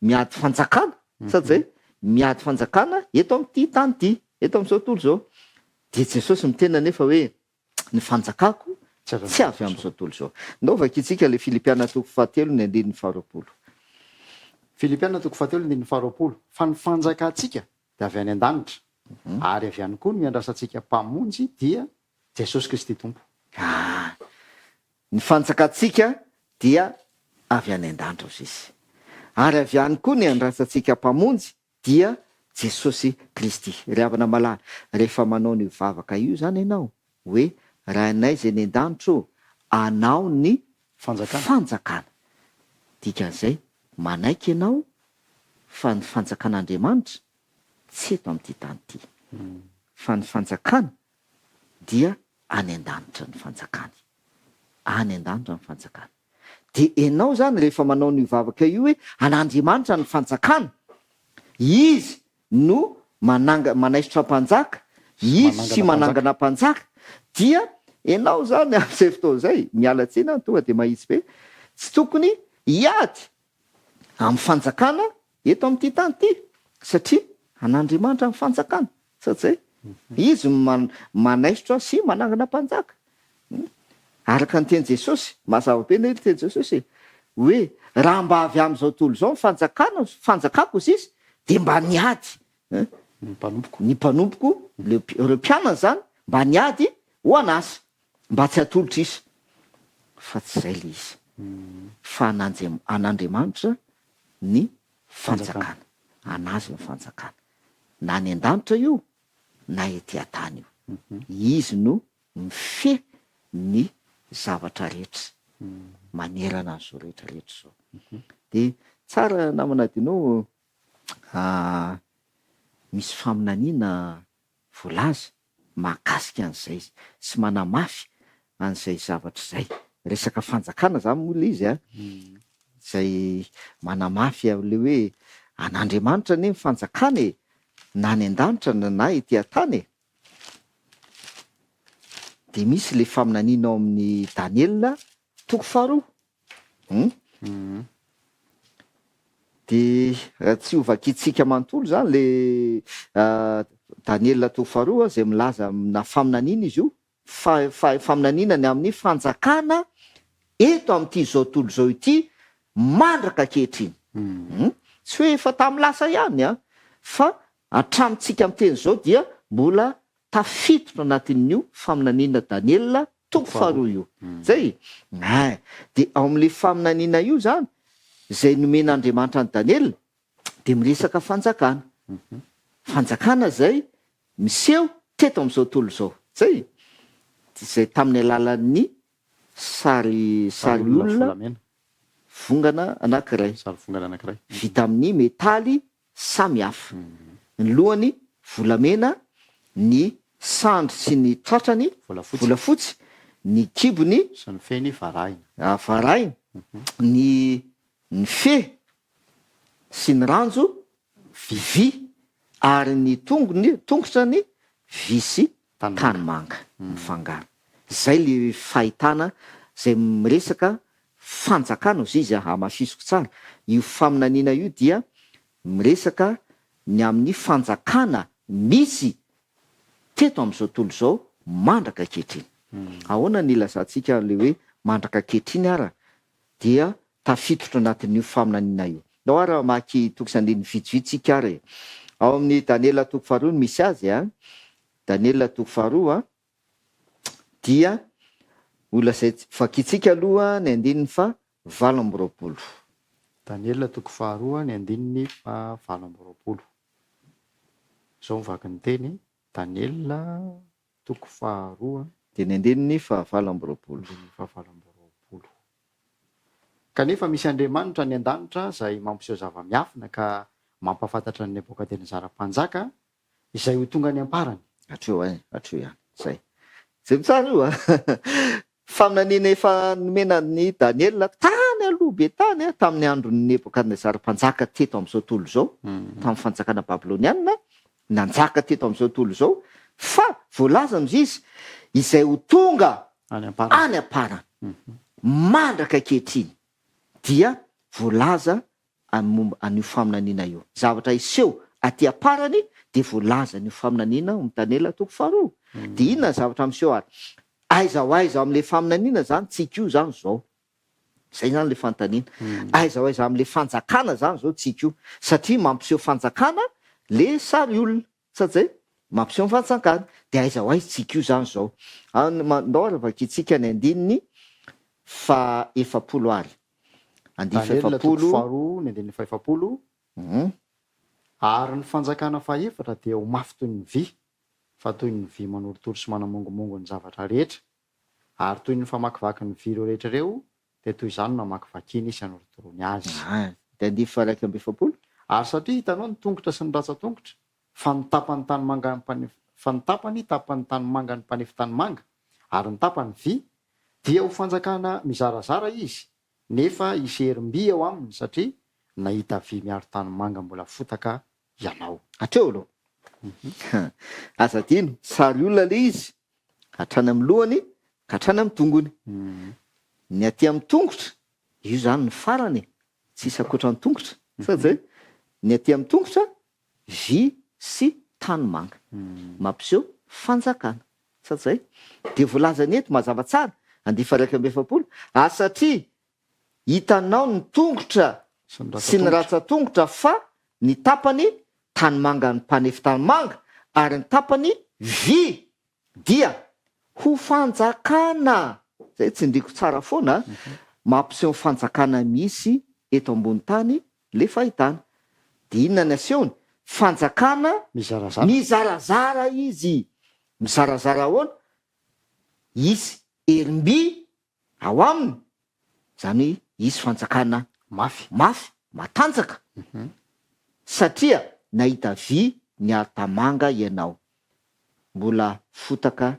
Miady fanjakana. Sady zay miady fanjakana eto amin'ity tany ity. Eto amin'izao tontolo zao. De Jesosy miteny nefa hoe ny fanjakako tsy avy amin'izao tontolo zao. Ndao vakitsika le Filipianina toko fahatelo ny andiny faharoapolo. Filipianina toko fahatelo andiny faharoapolo. Fa ny fanjakantsika de avy any an-danitra. Ary avy ihany koa ny miandrasantsika mpamonjy dia Jesosy Kristy Tompo. Ny fanjakantsika dia avy any an-danitra izy. Ary avy ihany koa ny andrasantsika mpamonjy dia Jesosy Kristy. Ravana malala. Rehefa manao ny vavaka io zany ianao hoe raha anay zay ny an-danitra anao ny fanjakana. Dikan'izay manaiky ianao fa ny fanjakan'Andriamanitra tsy eto amin'ity tany ity. Fa ny fanjakana dia any an-danitra ny fanjakany. Any an-danitra ny fanjakana. De ianao zany rehefa manao ny vavaka io hoe an'Andriamanitra ny fanjakana. Izy no manaisitra mpanjaka. Izy sy manangana mpanjaka. Dia ianao zany amin'izay fotoana izay miala tsena tonga de mahitsy be. Tsy tokony hiady amin'ny fanjakana eto amin'ity tany ity. Satria an'Andriamanitra ny fanjakana. Sady zay izy manaisitra sy manangana mpanjaka. Araka ny teny Jesosy, mazava be ny teny Jesosy hoe raha mba avy amin'izao tontolo zao ny fanjakako izy de mba niady. Ny mpanompoko, ireo mpianana zany mba niady ho an'asa mba tsy atolotra izy. Fa tsy zay le izy. fa an'Andriamanitra ny fanjakana, anazy ny fanjakana, na ny an-danitra io na ety an-tany io, izy no mifeh ny zavatra rehetra manerana an'izao rehetrarehetra zao. De tsara namana dinao misy faminaniana voalaza mahakasika an'izay sy manamafy an'izay zavatra zay, resaka fanjakana zany moa le izy zay manamafy le hoe an'Andriamanitra ne fanjakana e, na ny an-danitra na ety an-tany e. De misy le faminaniana ao amin'ny Daniela toko 2. De tsy ho vakitsika manontolo zany le Daniela toko 2 zay milaza na faminaniana izy io, faminaniana ny amin'ny fanjakana eto amin'ity zao tontolo zao ity mandraka ankehitriny. Tsy hoe efa tamin'ny lasa ihany fa hatramintsika amin'ny teny zao dia mbola tafitotra anatin'io faminaniana Daniela toko 2 io zay. De ao amin'le faminaniana io zany zay nomen'Andriamanitra ny Daniela de miresaka fanjakana, fanjakana zay miseho teto amin'izao tontolo zao zay, zay tamin'ny alalan'ny sary olona vongana anankiray vita amin'ny metaly samy hafa, ny lohany volamena, ny sandry sy ny tratrany volafotsy, ny kibony sy ny feny varahina, ny fe sy ny ranjo vy, ary ny tongotrany vy sy tanimanga mifangaro. Zay le fahitana zay miresaka fanjakana ozy izy hamafisoko tsara. Io faminaniana io dia miresaka ny amin'ny fanjakana misy teto amin'izao tontolo zao mandraka ankehitriny. Ahoana ny ilazantsika le hoe mandraka ankehitriny ara? Dia tafitotra anatin'io faminaniana io. Nao ara maky toko sandiny vitsivitsika ara. Ao amin'ny Daniela toko 2 misy azy Daniela toko 2 dia olazay vakitsika aloha ny 7:20. Daniela toko 2 ny 7:20. Zao mivaky ny teny Daniela toko 2 de ny 7:20. Kanefa misy Andriamanitra ny an-danitra zay mampiseho zava-miafina ka mampafantatra ny Nebokadnezara mpanjaka izay ho tonga ny amparany. Atreo ihany zay. Zay mitsara io faminaniana efa nomena ny Daniela tany aloha be tany tamin'ny andron'ny Nebokadnezara mpanjaka teto amin'izao tontolo zao, tamin'ny fanjakana Babiloniana nanjaka teto amin'izao tontolo zao, fa voalaza izy izay ho tonga any amparany mandraka ankehitriny dia voalaza an'io faminaniana io. Zavatra iseho aty amparany de voalaza ny faminaniana amin'ny Daniela toko 2. De inona zavatra miseho ary? Aiza ho aiza amin'le faminaniana zany tsika io zany zao. Zay zany le fanontaniana. Aiza ho aiza amin'le fanjakana zany zao tsika io, satria mampiseho fanjakana le sary olona, satria mampiseho fanjakana. De aiza ho aiza tsika io zany zao. Ndao ara vakitsika ny 7:70 ary. Daniela toko 2 ny 7:70. Ary ny fanjakana faefatra dia ho mafy toy ny vy, fa toy ny vy manoritory sy manamongomongo ny zavatra rehetra, ary toy ny famakivaky ny vy ireo rehetra ireo dia toy izany namakivakiana izy hanoritorony azy. De 7:70. Ary satria hitanao ny tongotra sy ny ratsa-tongotra fa ny tapany tanimanga tapany tanimanga ny mpanefy tanimanga, ary ny tapany vy dia ho fanjakana mizarazara izy, nefa isy herim-by ao aminy satria nahita vy miaro tanimanga mbola fotaka ianao. Atreo aloha. Azadino, sary olona le izy, hatrany amin'ny lohany ka hatrany amin'ny tongony. Ny aty amin'ny tongotra, io zany ny farany, tsisy akoatra ny tongotra. Zay. Ny aty amin'ny tongotra, vy sy tanimanga. Mampiseho fanjakana. Zay. De voalaza ny eto mazava tsara, 7:70. Satria hitanao ny tongotra sy ny ratsa-tongotra fa ny tapany tanimanga ny mpanefy tanimanga, ary ny tapany vy dia ho fanjakana. Zay tsindriko tsara foana. mampiseho ny fanjakana misy eto ambony tany le fahitana. De inona ny asehony? Fanjakana mizarazara izy. Mizarazara ahoana? Isy herim-by ao aminy. Zany hoe isy fanjakana mafy matanjaka. Satria nahita vy niara-tamanga ianao. Mbola fotaka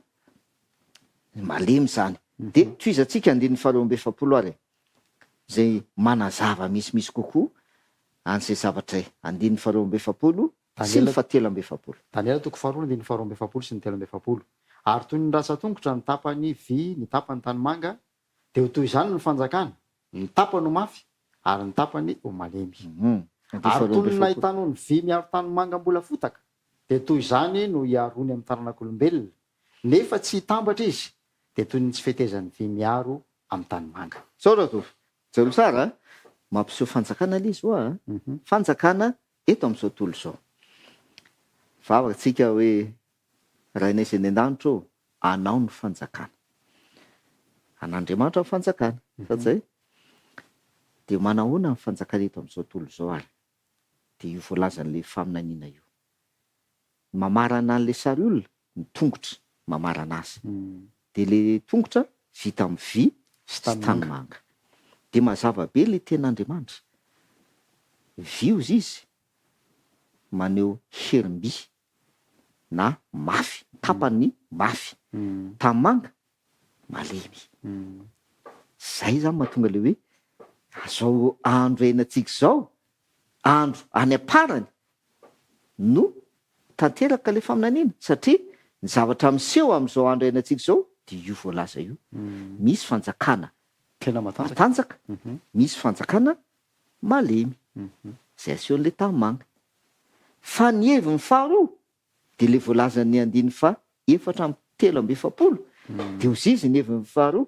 malemy zany. De toizantsika 2:20 ary. Zay manazava misimisy kokoa an'izay zavatra 2:20 sy ny 7:20. Daniela 2:2:20 sy ny 3:20. Ary toy ny ratsan-tongotra ny tapany vy, ny tapany tanimanga, de ho toy izany ny fanjakana. Ny tapany ho mafy ary ny tapany ho malemy. Ary toy ny nahitanao ny vy miaro tanimanga mbola fotaka, de toy izany no hiarony amin'ny taranak'olombelona. Nefa tsy hitambatra izy, de toy ny tsy fetezan'ny vy miaro amin'ny tanimanga. Saora to. Zero tsara, mampiseho fanjakana le izy hoa. Fanjakana eto amin'izao tontolo izao. Vavatsika hoe raha inaizy any an-danitra anao ny fanjakana. An'Andriamanitra ny fanjakana. Satsy de manahoana ny fanjakana eto amin'izao tontolo izao ary. De io voalazan'le faminaniana io. Mamarana an'le sary olona ny tongotra mamarana azy. De le tongotra vita amin'ny vy sy tanimanga. De mazava be le ten'Andriamanitra. Vy ozy izy maneho herim-by na mafy, tapany mafy, tanimanga malemy. Zay zany mahatonga le hoe azao andro iainantsika zao, andro any am-parany no tanteraka le faminaniana. Satria ny zavatra miseho amin'izao andro iainantsika zao de io voalaza io. Misy fanjakana tena matanjaka, misy fanjakana malemy. Zay asehon'le tanimanga. Fa ny heviny faharoa de le voalazan'ny 2:4:20. De ozy izy ny heviny faharoa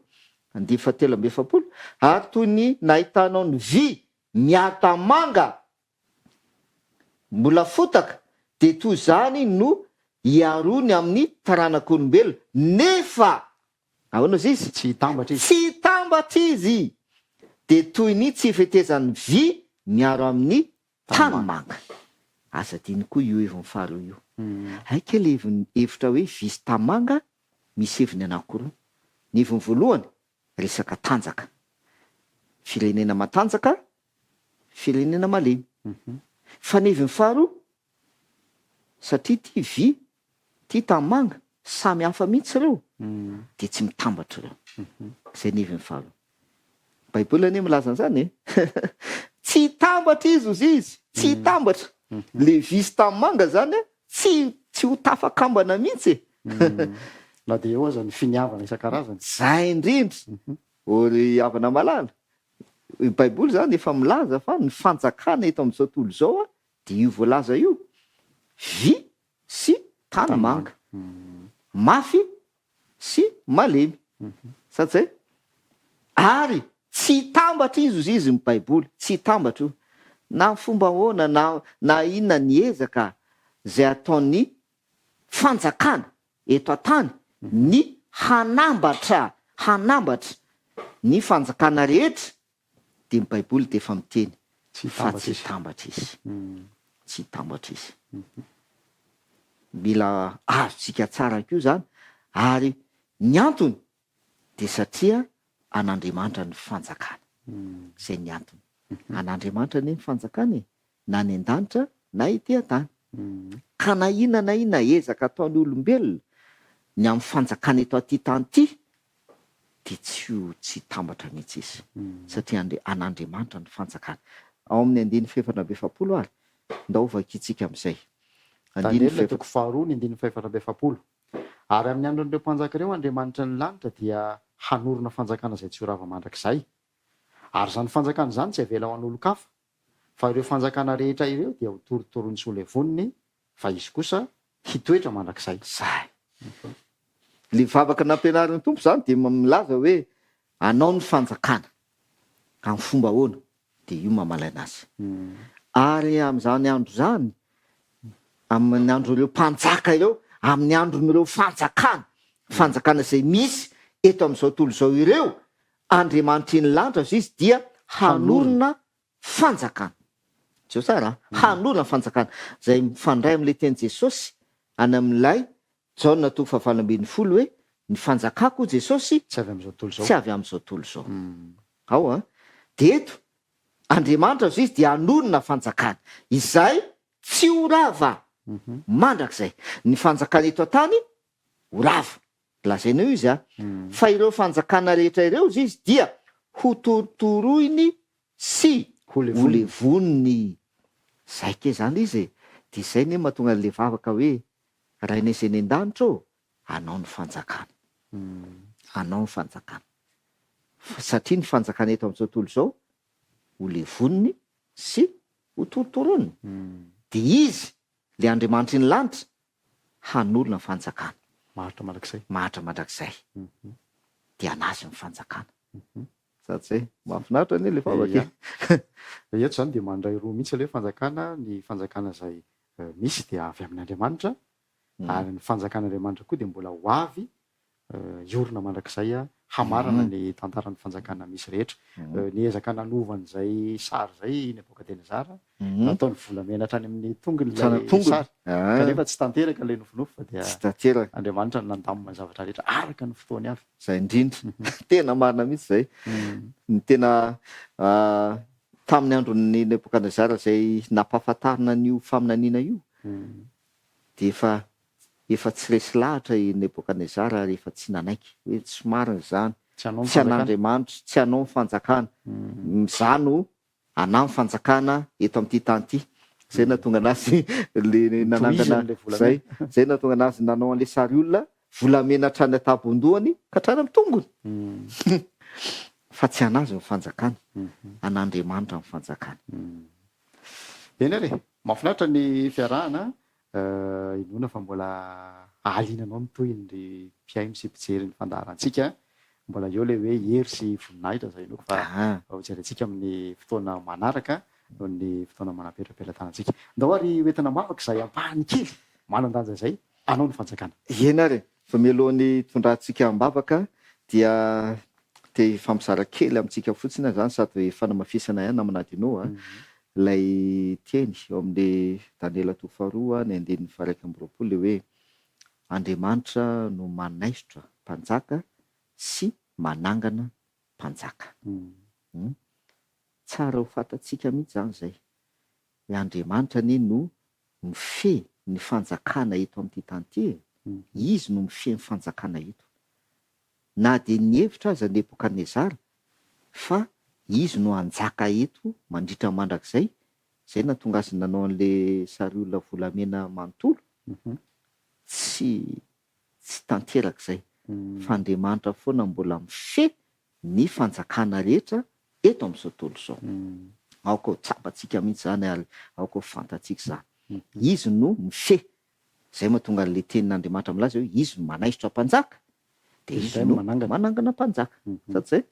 2:4:20. Ary toy ny nahitanao ny vy miara-tamanga mbola fotaka, de toy zany no hiarony amin'ny taranak'olombelona. Nefa ahoana izy izy? Tsy hitambatra izy. De toy ny tsy fetezan'ny vy miaro amin'ny tanimanga. Asa diny koa io heviny faharoa io. Haika le hevitra hoe vy sy tanimanga misy heviny anankiroa. Ny heviny voalohany resaka tanjaka. Firenena matanjaka, firenena malemy. Fa ny heviny faharoa, satria ty vy, ty tanimanga samy hafa mihitsy ireo, de tsy mitambatra ireo. Zay ny heviny faharoa. Baiboly anie milaza an'izany tsy hitambatra izy ozy izy, tsy hitambatra. Le vy sy tanimanga zany tsy ho tafakambana mihitsy. Na de eo aza ny finiavana isan-karazany. Zay indrindra. Ory havana malala. I Baiboly zany efa milaza fa ny fanjakana eto amin'izao tontolo izao de io voalaza io. Vy sy tanimanga. Mafy sy malemy. Satsy ary tsy hitambatra izy ozy izy ny Baiboly, tsy hitambatra io. Na fomba ahoana na inona ny ezaka zay ataon'ny fanjakana eto an-tany ny hanambatra ny fanjakana rehetra, de ny Baiboly de efa miteny fa tsy hitambatra izy. Tsy hitambatra izy. Mila azontsika tsara koa zany. Ary ny antony de satria an'Andriamanitra ny fanjakana. Zay ny antony. An'Andriamanitra ny fanjakana na ny an-danitra na ety an-tany. Ka na inona ezaka ataon'ny olombelona ny amin'ny fanjakana eto aty tany ity, de tsy hitambatra mihitsy izy. Satria an'Andriamanitra ny fanjakana. Ao amin'ny 2:4:20 ary. Ndao vakitsika amin'izay. Daniela 2:2:20. Ary amin'ny andron'ireo mpanjaka ireo Andriamanitra ny lanitra dia hanorona fanjakana zay tsy ho rava mandrakizay. Ary zany fanjakana zany tsy avela ho an'olo-kafa, fa ireo fanjakana rehetra ireo dia ho torotorony sy ho levoniny, fa izy kosa hitoetra mandrakizay. Zay. Le vavaka nampianarin'ny tompo zany de milaza hoe anao ny fanjakana. Amin'ny fomba ahoana? De io mamalaina azy. Ary amin'izany andro zany, amin'ny andron'ireo mpanjaka ireo, amin'ny andron'ireo fanjakana zay misy eto amin'izao tontolo izao ireo, andriamanitry ny lanitra azy izy dia hanorona fanjakana tseo tsara hanorona fanjakana zay mifandray am'le teny Jesosy any amin'ilay Jaona 4:20 hoe ny fanjakako Jesosy tsy avy am'izao tontolo tsy zao. avy am'izao tontolo zao. Ao a de eto andriamanitra azy izy dia hanorona fanjakana izay tsy horava mandrakizay ny fanjakana eto an-tany horava lazaina eo izy a fa ireo fanjakana rehetra ireo izy dia ho torotoroiny sy ho levoniny zay ke zany izy de izay ne mahatonga an'le vavaka hoe raha inesy eny an-danitra anao ny fanjakana anao ny fanjakana satria ny fanjakana eto am'izao tontolo zao ho levoniny sy ho torotoroiny de izy le andriamanitry ny lanitra hanorona fanjakana Maharitra mandrakizay. maharitra mandrakizay de anazy ny fanjakana sady zay mahafinaritra anie le vavaka Eto zany de mandray roa mihitsy le fanjakana, ny fanjakana zay misy de avy amin'Andriamanitra ary ny fanjakan'Andriamanitra koa de mbola ho avy iorona mandrakizay hamarana ny tantaran'ny fanjakana misy rehetra. Ny ezaka nanovan'izay sary zay Nebokadnezara nataony volamena hatrany amin'ny tongony ilay sary kanefa tsy tanteraka ilay nofinofy fa dia tsy tanteraka Andriamanitra nandamina ny zavatra rehetra araka ny fotoany avy. zay indrindra tena marina mihitsy zay ny tena tamin'ny andron'ny Nebokadnezara zay nampahafantarina n'io faminaniana io de efa tsy resy lahatra i Nebokadnezara rehefa tsy nanaiky hoe tsy marina zany Tsy hanao ny tsy fanjakana. an'Andriamanitra tsy hanao ny fanjakana zano ana ny fanjakana eto am'ty tany ity zay natonga anazy le nanangana Tohizany le volamena. zay natonga anazy nanao an'le sary olona volamena hatrany atabondohany ka hatrany amin'ny tongony fa tsy anazy ny fanjakana an'Andriamanitra ny fanjakana. Eny ary mahafinaritra ny fiarahana inoana fa mbola ahalinanao mitoy ny mpiaino sy mpijery ny fandaharantsika mbola eo le hoe hery sy voninahitra zay noko fa hojerentsika amin'ny fotoana manaraka noho ny fotoana manam-petrapelantanantsika. Ndao ary hoentina mavaka izay ampahany kely manan-danja zay anao ny fanjakana. Eny ary fa mialohan'ny tondrantsika ambavaka dia te fampizaran kely amintsika fotsiny zany sady fanamafisana ihany namanadinao lay teny eo amin'le Daniela 2:1-2 le hoe Andriamanitra no manaisotra mpanjaka sy manangana mpanjaka. Tsara ho fantatsika mihitsy zany zay hoe Andriamanitra anie no mifehy ny fanjakana eto amin'ity tany ity izy no mifehy ny fanjakana eto na de ny hevitra aza Nebokadnezara fa izy no anjaka eto mandritra mandrakizay zay natonga azy nanao an'le sary olona volamena manontolo tsy tanteraka zay fa Andriamanitra foana mbola mifehy ny fanjakana rehetra eto am'izao tontolo zao. Aoko tsapatsika mihitsy zany ary aoko fantatsika zany izy no mifehy zay mahatonga an'le tenin'Andriamanitra milaza hoe izy no manaisotra mpanjaka de izy no manangana mpanjaka sady zay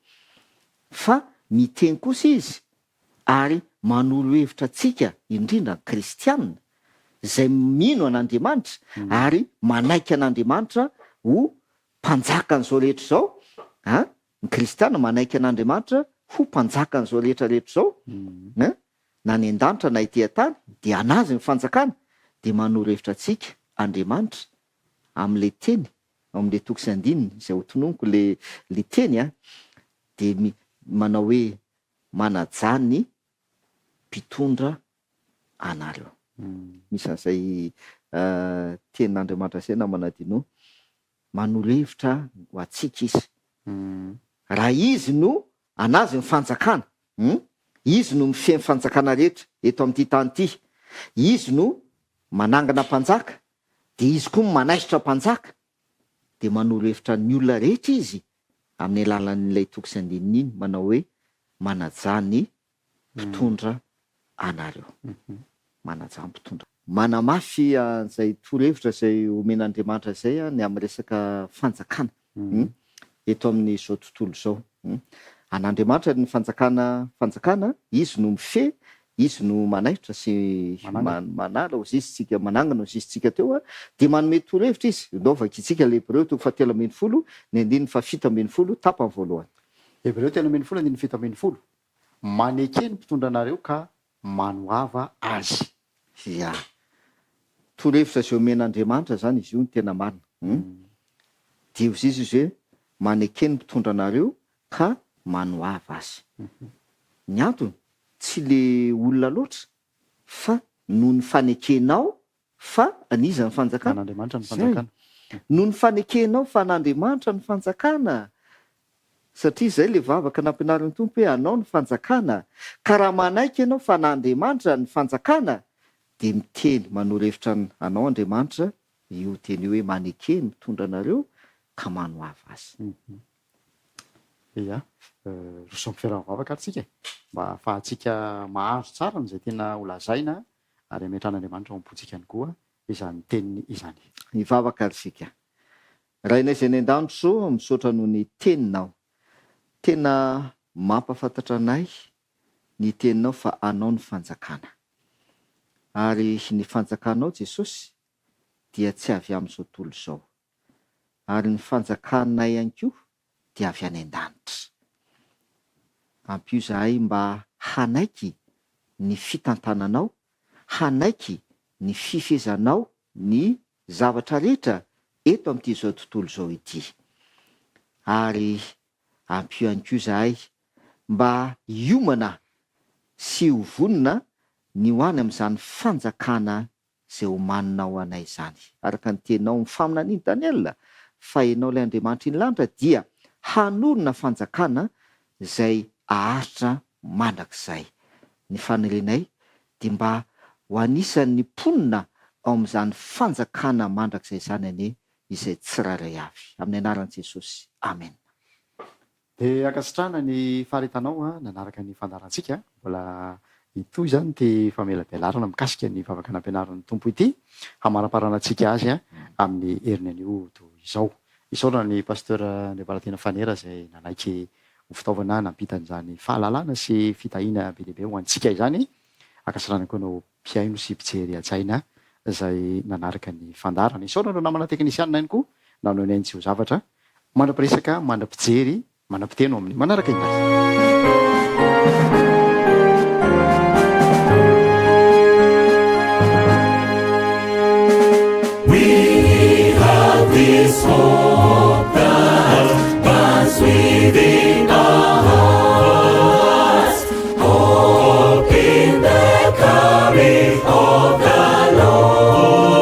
fa miteny kosa izy ary manolo hevitra atsika indrindra kristianina zay mino an'Andriamanitra ary manaiky an'Andriamanitra ho mpanjaka an'izao rehetra zao ny kristianina manaiky an'Andriamanitra ho mpanjaka an'izao rehetrarehetra zao na ny an-danitra na ity an-tany de anazy ny fanjakana de manoro hevitra atsika Andriamanitra am'le teny am'le toko sy andininy zay hotononiko le teny de manao hoe manajany mpitondra anareo. Misy an'izay tenin'Andriamanitra zay namanadino manoro hevitra ho atsika izy raha izy no anazy ny fanjakana izy no mifehy ny fanjakana rehetra eto amin'ity tany ity izy no manangana mpanjaka de izy koa manaisotra mpanjaka de manoro hevitra ny olona rehetra izy amin'ny alalan'ilay toko sy andininy iny manao hoe manajany mpitondra anareo manajany mpitondra manamafy an'izay torohevitra zay omen'Andriamanitra zay ny amin'ny resaka fanjakana eto amin'izao tontolo zao an'Andriamanitra ny fanjakana izy no mifehy izy no manaisotra sy manala ozisitsika manangana ozisitsika teo de manome torohevitra izy ndaovaka itsika le Hébreu 7:20 ny 7:10 tapany voalohany hebreo telo ambin'ny folo andiny fito ambin'ny folo manekeny mpitondra anareo ka manoava azy. ia torohevitra zay omen'andriamanitra zany izy io ny tena marina dios izy izy hoe manekeny mpitondra anareo ka manoava azy. Ny antony tsy le olona loatra fa noho ny fanekenao fa aniza ny fanjakana an'andriamanitra ny fanjakana noho ny fanekenao fa an'andriamanitra ny fanjakana satria zay le vavaka nampianarin'ny tompo hoe anao ny fanjakana ka raha manaiky ianao fa n'andriamanitra ny fanjakana de miteny manoro-hevitra anao andriamanitra io teny hoe manekeny mitondra anareo ka manoava azy. ia roso mpifiaravavaka atsika mba ahafahantsika mahazo tsara n'izay tena holazaina ary ametran'andriamanitra mampotsika any koa izany teniny izany. Ny vavaka arsika raha inay zay ny an-danitro misaotra noho ny teninao tena mampafantatra anay ny teninao fa anao ny fanjakana ary ny fanjakanao Jesosy dia tsy avy amin'izao tontolo izao ary ny fanjakanay ihany koa dia avy any an-danitra. Ampio zahay mba hanaiky ny fitantananao, hanaiky ny fifezanao ny zavatra rehetra eto amin'ity zao tontolo zao ity. Ary ampio ihany koa zahay mba hiomana sy ho vonona ny hoany amin'izany fanjakana zay homaninao anay izany. Araka ny tenao mifamina an'iny Daniel fa ianao ilay Andriamanitra iny lanitra dia hanorona fanjakana zay aharitra mandrakizay. Ny fanerenay dia mba ho anisan'ny mponina ao amin'izany fanjakana mandrakizay zany ane izay tsirairay avy. Amin'ny anaran'i Jesosy. Amen. De akasitrana ny faharitanao nanaraka ny fandarantsika mbola itoy zany ty famelabelarana mikasika ny vavaka nampianaran'ny tompo ity hamaraparanantsika azy amin'ny heriny an'io toy izao. Isaorana ny pasteur Andriambaratena Fanera zay nanaiky fitaovana nampitan'izany fahalalana sy fitahina be lehibe ho antsika izany. Akasitrana koa no mpiaino sy mpijery an-tsaina zay nanaraka ny fandarana. Isaorana namana teknisianina ihany koa nanao ny ainy tsy ho zavatra mandrapiresaka mandra-pijery manam-piteno amin'ny manaraka inazy. We have this hope that burns within our hearts, hope in the coming of the Lord.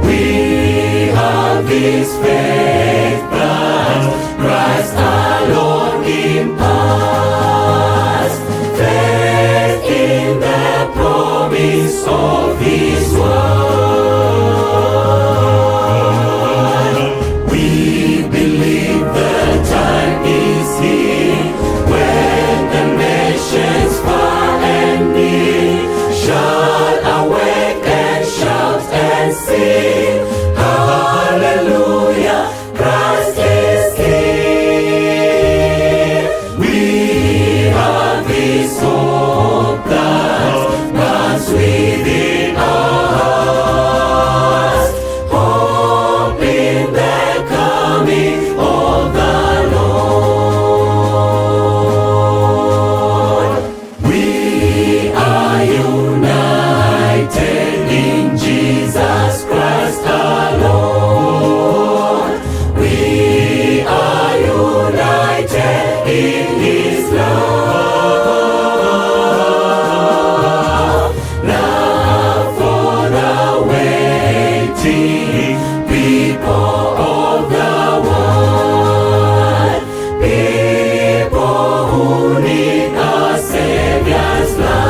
We have this faith that Christ alone imparts, faith in the promise of His word. We believe the time is here when the nations far and near shall awake and shout and sing, Hallelujah, Christ is here. We have this hope that burns within our hearts, hope in the coming of the Lord. We are united in Jesus Christ our Lord. We are united in His love, love for the waiting people of the world, people who need a Savior's love.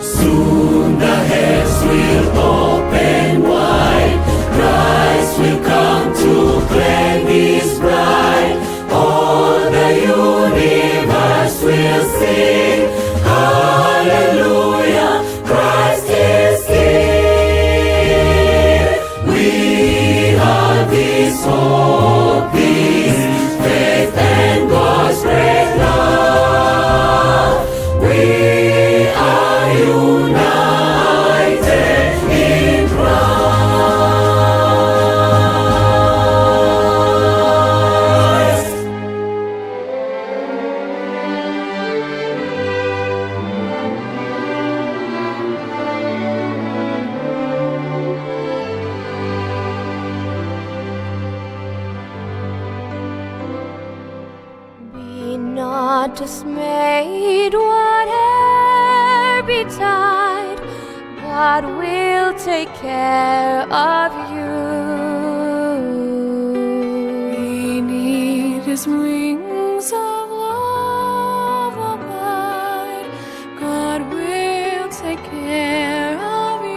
Soon the heavens will open wide, Christ will come to claim His bride. All the universe will sing, Hallelujah, Christ is here. We have this hope, this faith and God's great love. We are united in Christ. not dismayed, whate'er betide, God will take care of you. Beneath His wings of love abide, God will take care of you.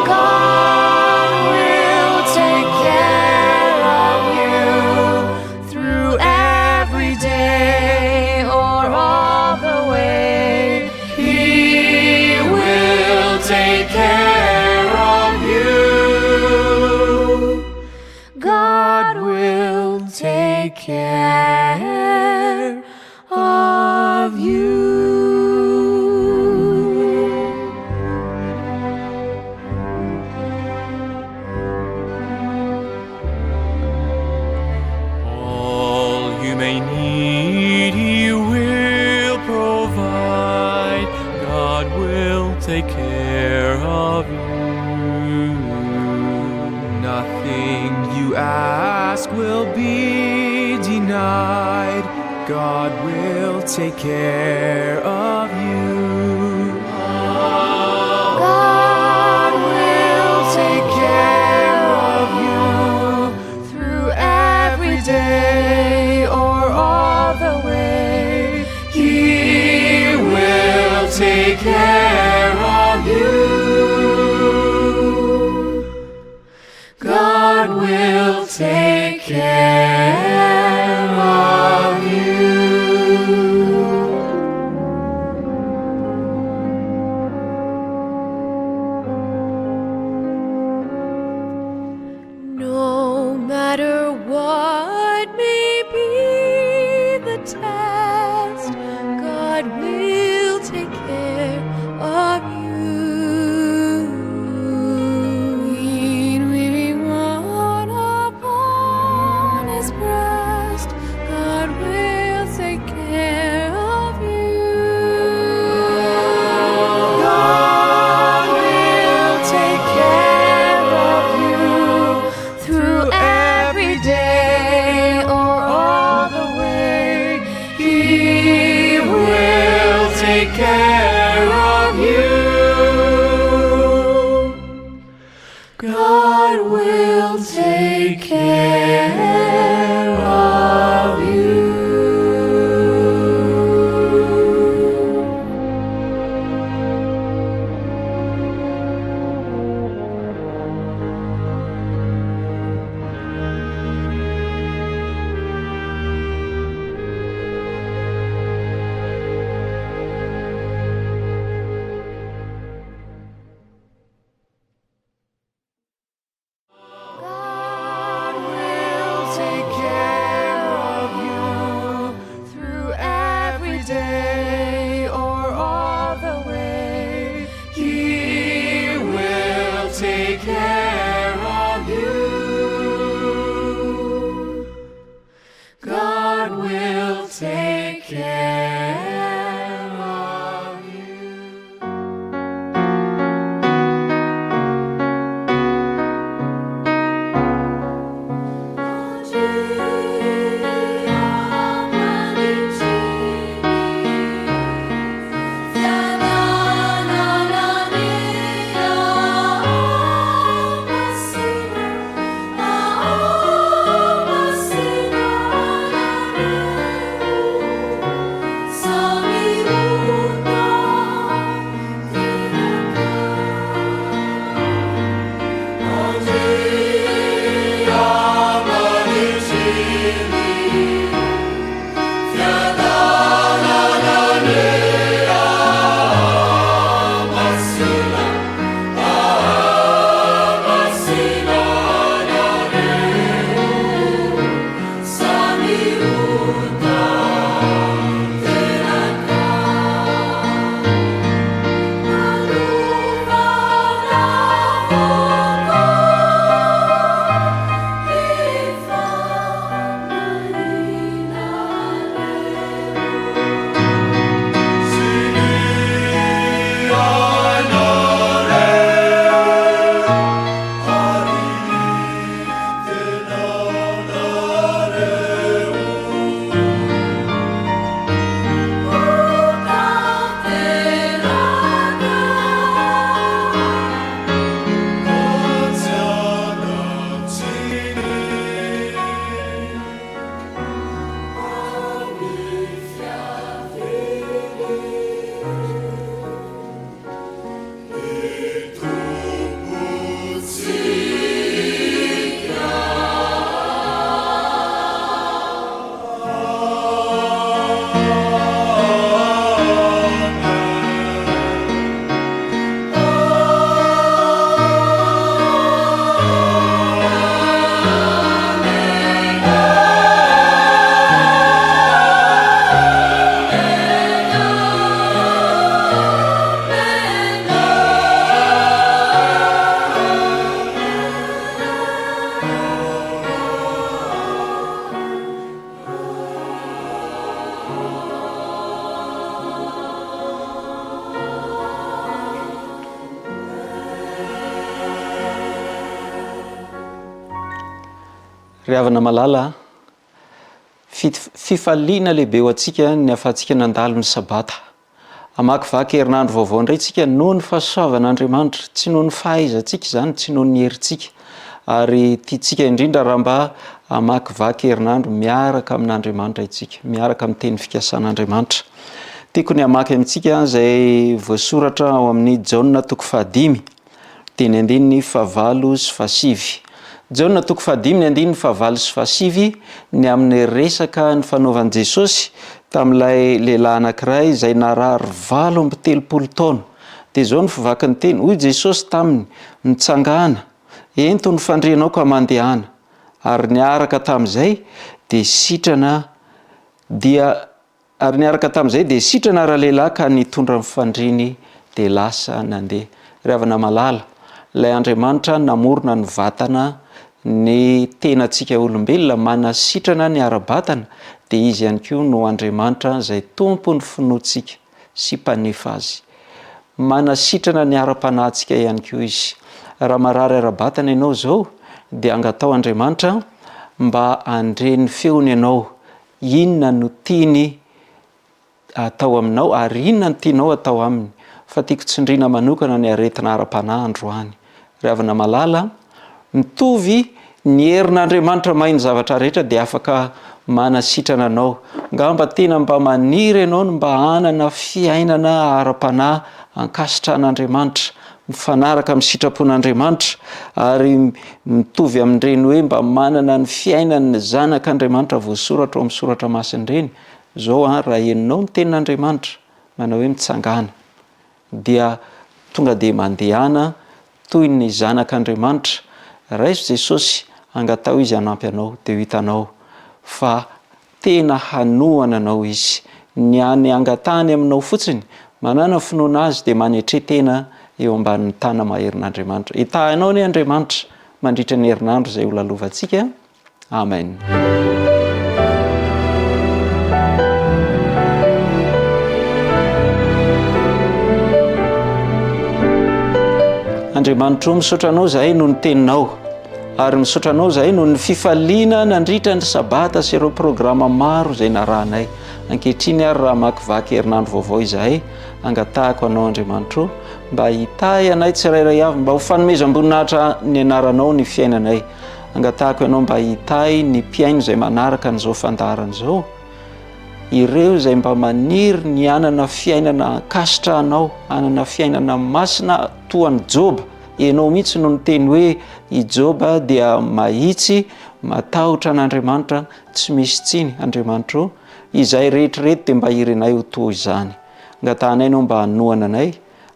God will take care of you through every day or all the way. He will take care of you. God will take care of you. All you may need, He will provide. God will take care of you. Nothing you ask will be denied. God will take care of you. God will take care of you through every day or all the way. He will take care of you. God will take care of you. No matter what may be the test, God will take care of you. Lean weary one upon His breast, God will take care of you. God will take care of you through every day or all the way. He will take care of you. God will take care of you. God will take care of you through every day or all the way. He will take care of you. God will take care of you. Amen. ry havana malala fifaliana lehibe ho antsika ny afahantsika nandalo ny sabata amakivaky herinandro vaovao indray tsika noho ny fahasoavan'Andriamanitra, tsy noho ny fahaizantsika izany, tsy noho ny herintsika. Ary tiatsika indrindra raha mba amakivaky herinandro miaraka amin'Andriamanitra itsika, miaraka amin'ny teny fikasan'Andriamanitra. Tiako ny amaky amintsika izay voasoratra ao amin'ny Jaona 5 teny 9 sy 9. Jaona 5 sy 9 ny amin'ny resaka ny fanaovan'i Jesosy tamin'ilay lehilahy anankiray izay narary 70 taona. Dia izao ny fivaky ny teny, hoy Jesosy taminy mitsangana, ento ny fandrianao ka mandehana. Ary niaraka tamin'izay dia sitrana raha lehilahy ka nitondra amin'ny fandriny dia lasa nandeha. Ry havana malala, ilay Andriamanitra namorona ny vatana ny tenantsika olombelona manasitrana ny ara-batana, dia izy ihany koa no Andriamanitra izay tompon'ny finoantsika sy mpanefa azy. Manasitrana ny ara-panahintsika ihany koa izy. Raha marary ara-batana ianao izao dia angatao Andriamanitra mba handre ny feony ianao. Inona no tiany atao aminao ary inona no tianao atao aminy. Fa tiako tsindriana manokana ny aretina ara-panahy androany. Ry havana malala, mitovy ny herin'Andriamanitra mahiny zavatra rehetra dia afaka manasitrana anao. Ngamba tena mba maniry ianao no mba hanana fiainana ara-panahy ankasitran'Andriamanitra, mifanaraka amin'ny sitrapon'Andriamanitra, ary mitovy amin'ireny hoe mba manana ny fiainan'ny zanak'Andriamanitra voasoratra ao amin'ny soratra masina ireny. Zao raha heninao ny tenin'Andriamanitra manao hoe mitsangana, dia tonga dia mandehana toy ny zanak'Andriamanitra. Raiso Jesosy angatao izy hanampy anao, dia hitanao fa tena hanohana anao izy. Ny angatahany aminao fotsiny, manana finoana azy dia manetre-tena eo ambanin'ny tana maherin'Andriamanitra. Hitahinao ny Andriamanitra mandritra ny herinandro izay ho lalovantsika. Amen. Andriamanitra misaotra anao zahay noho ny teninao, ary misaotra anao zahay noho ny fifaliana nandritra ny sabata sy ireo programa maro izay narahanay. Ankehitriny ary raha makivaky herinandro vaovao izahay, angatahako anao Andriamanitra mba hitahy anay tsirairay avy, mba ho fanomezam-boninahitra ny anaranao ny fiainanay. Angatahako ianao mba hitahy ny mpiaino izay manaraka an'izao fandaharana izao, ireo izay mba maniry ny anana fiainana ankasitra anao, anana fiainana masina toa ny Joba. Ianao mihitsy no niteny hoe i Joba dia mahitsy, matahotra an'Andriamanitra, tsy misy tsiny. Andriamanitra, izay rehetrarehetra dia mba irenay ho toy izany. Angatahanay ianao mba hanohana anay,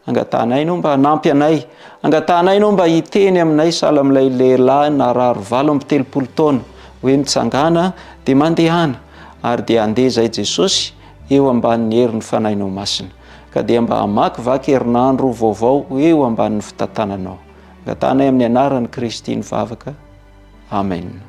angatahanay ianao mba hanampy anay, angatahanay ianao mba hiteny aminay sahala amin'ilay lehilahy narary 70 taona hoe mitsangana dia mandehana, ary dia andeha izay Jesosy eo ambanin'ny herin'ny fanahinao masina, ka dia mba hamakivaky herinandro vaovao eo ambanin'ny fitantananao. Angatahanay amin'ny anaran'i Kristy nivavaka. Amen.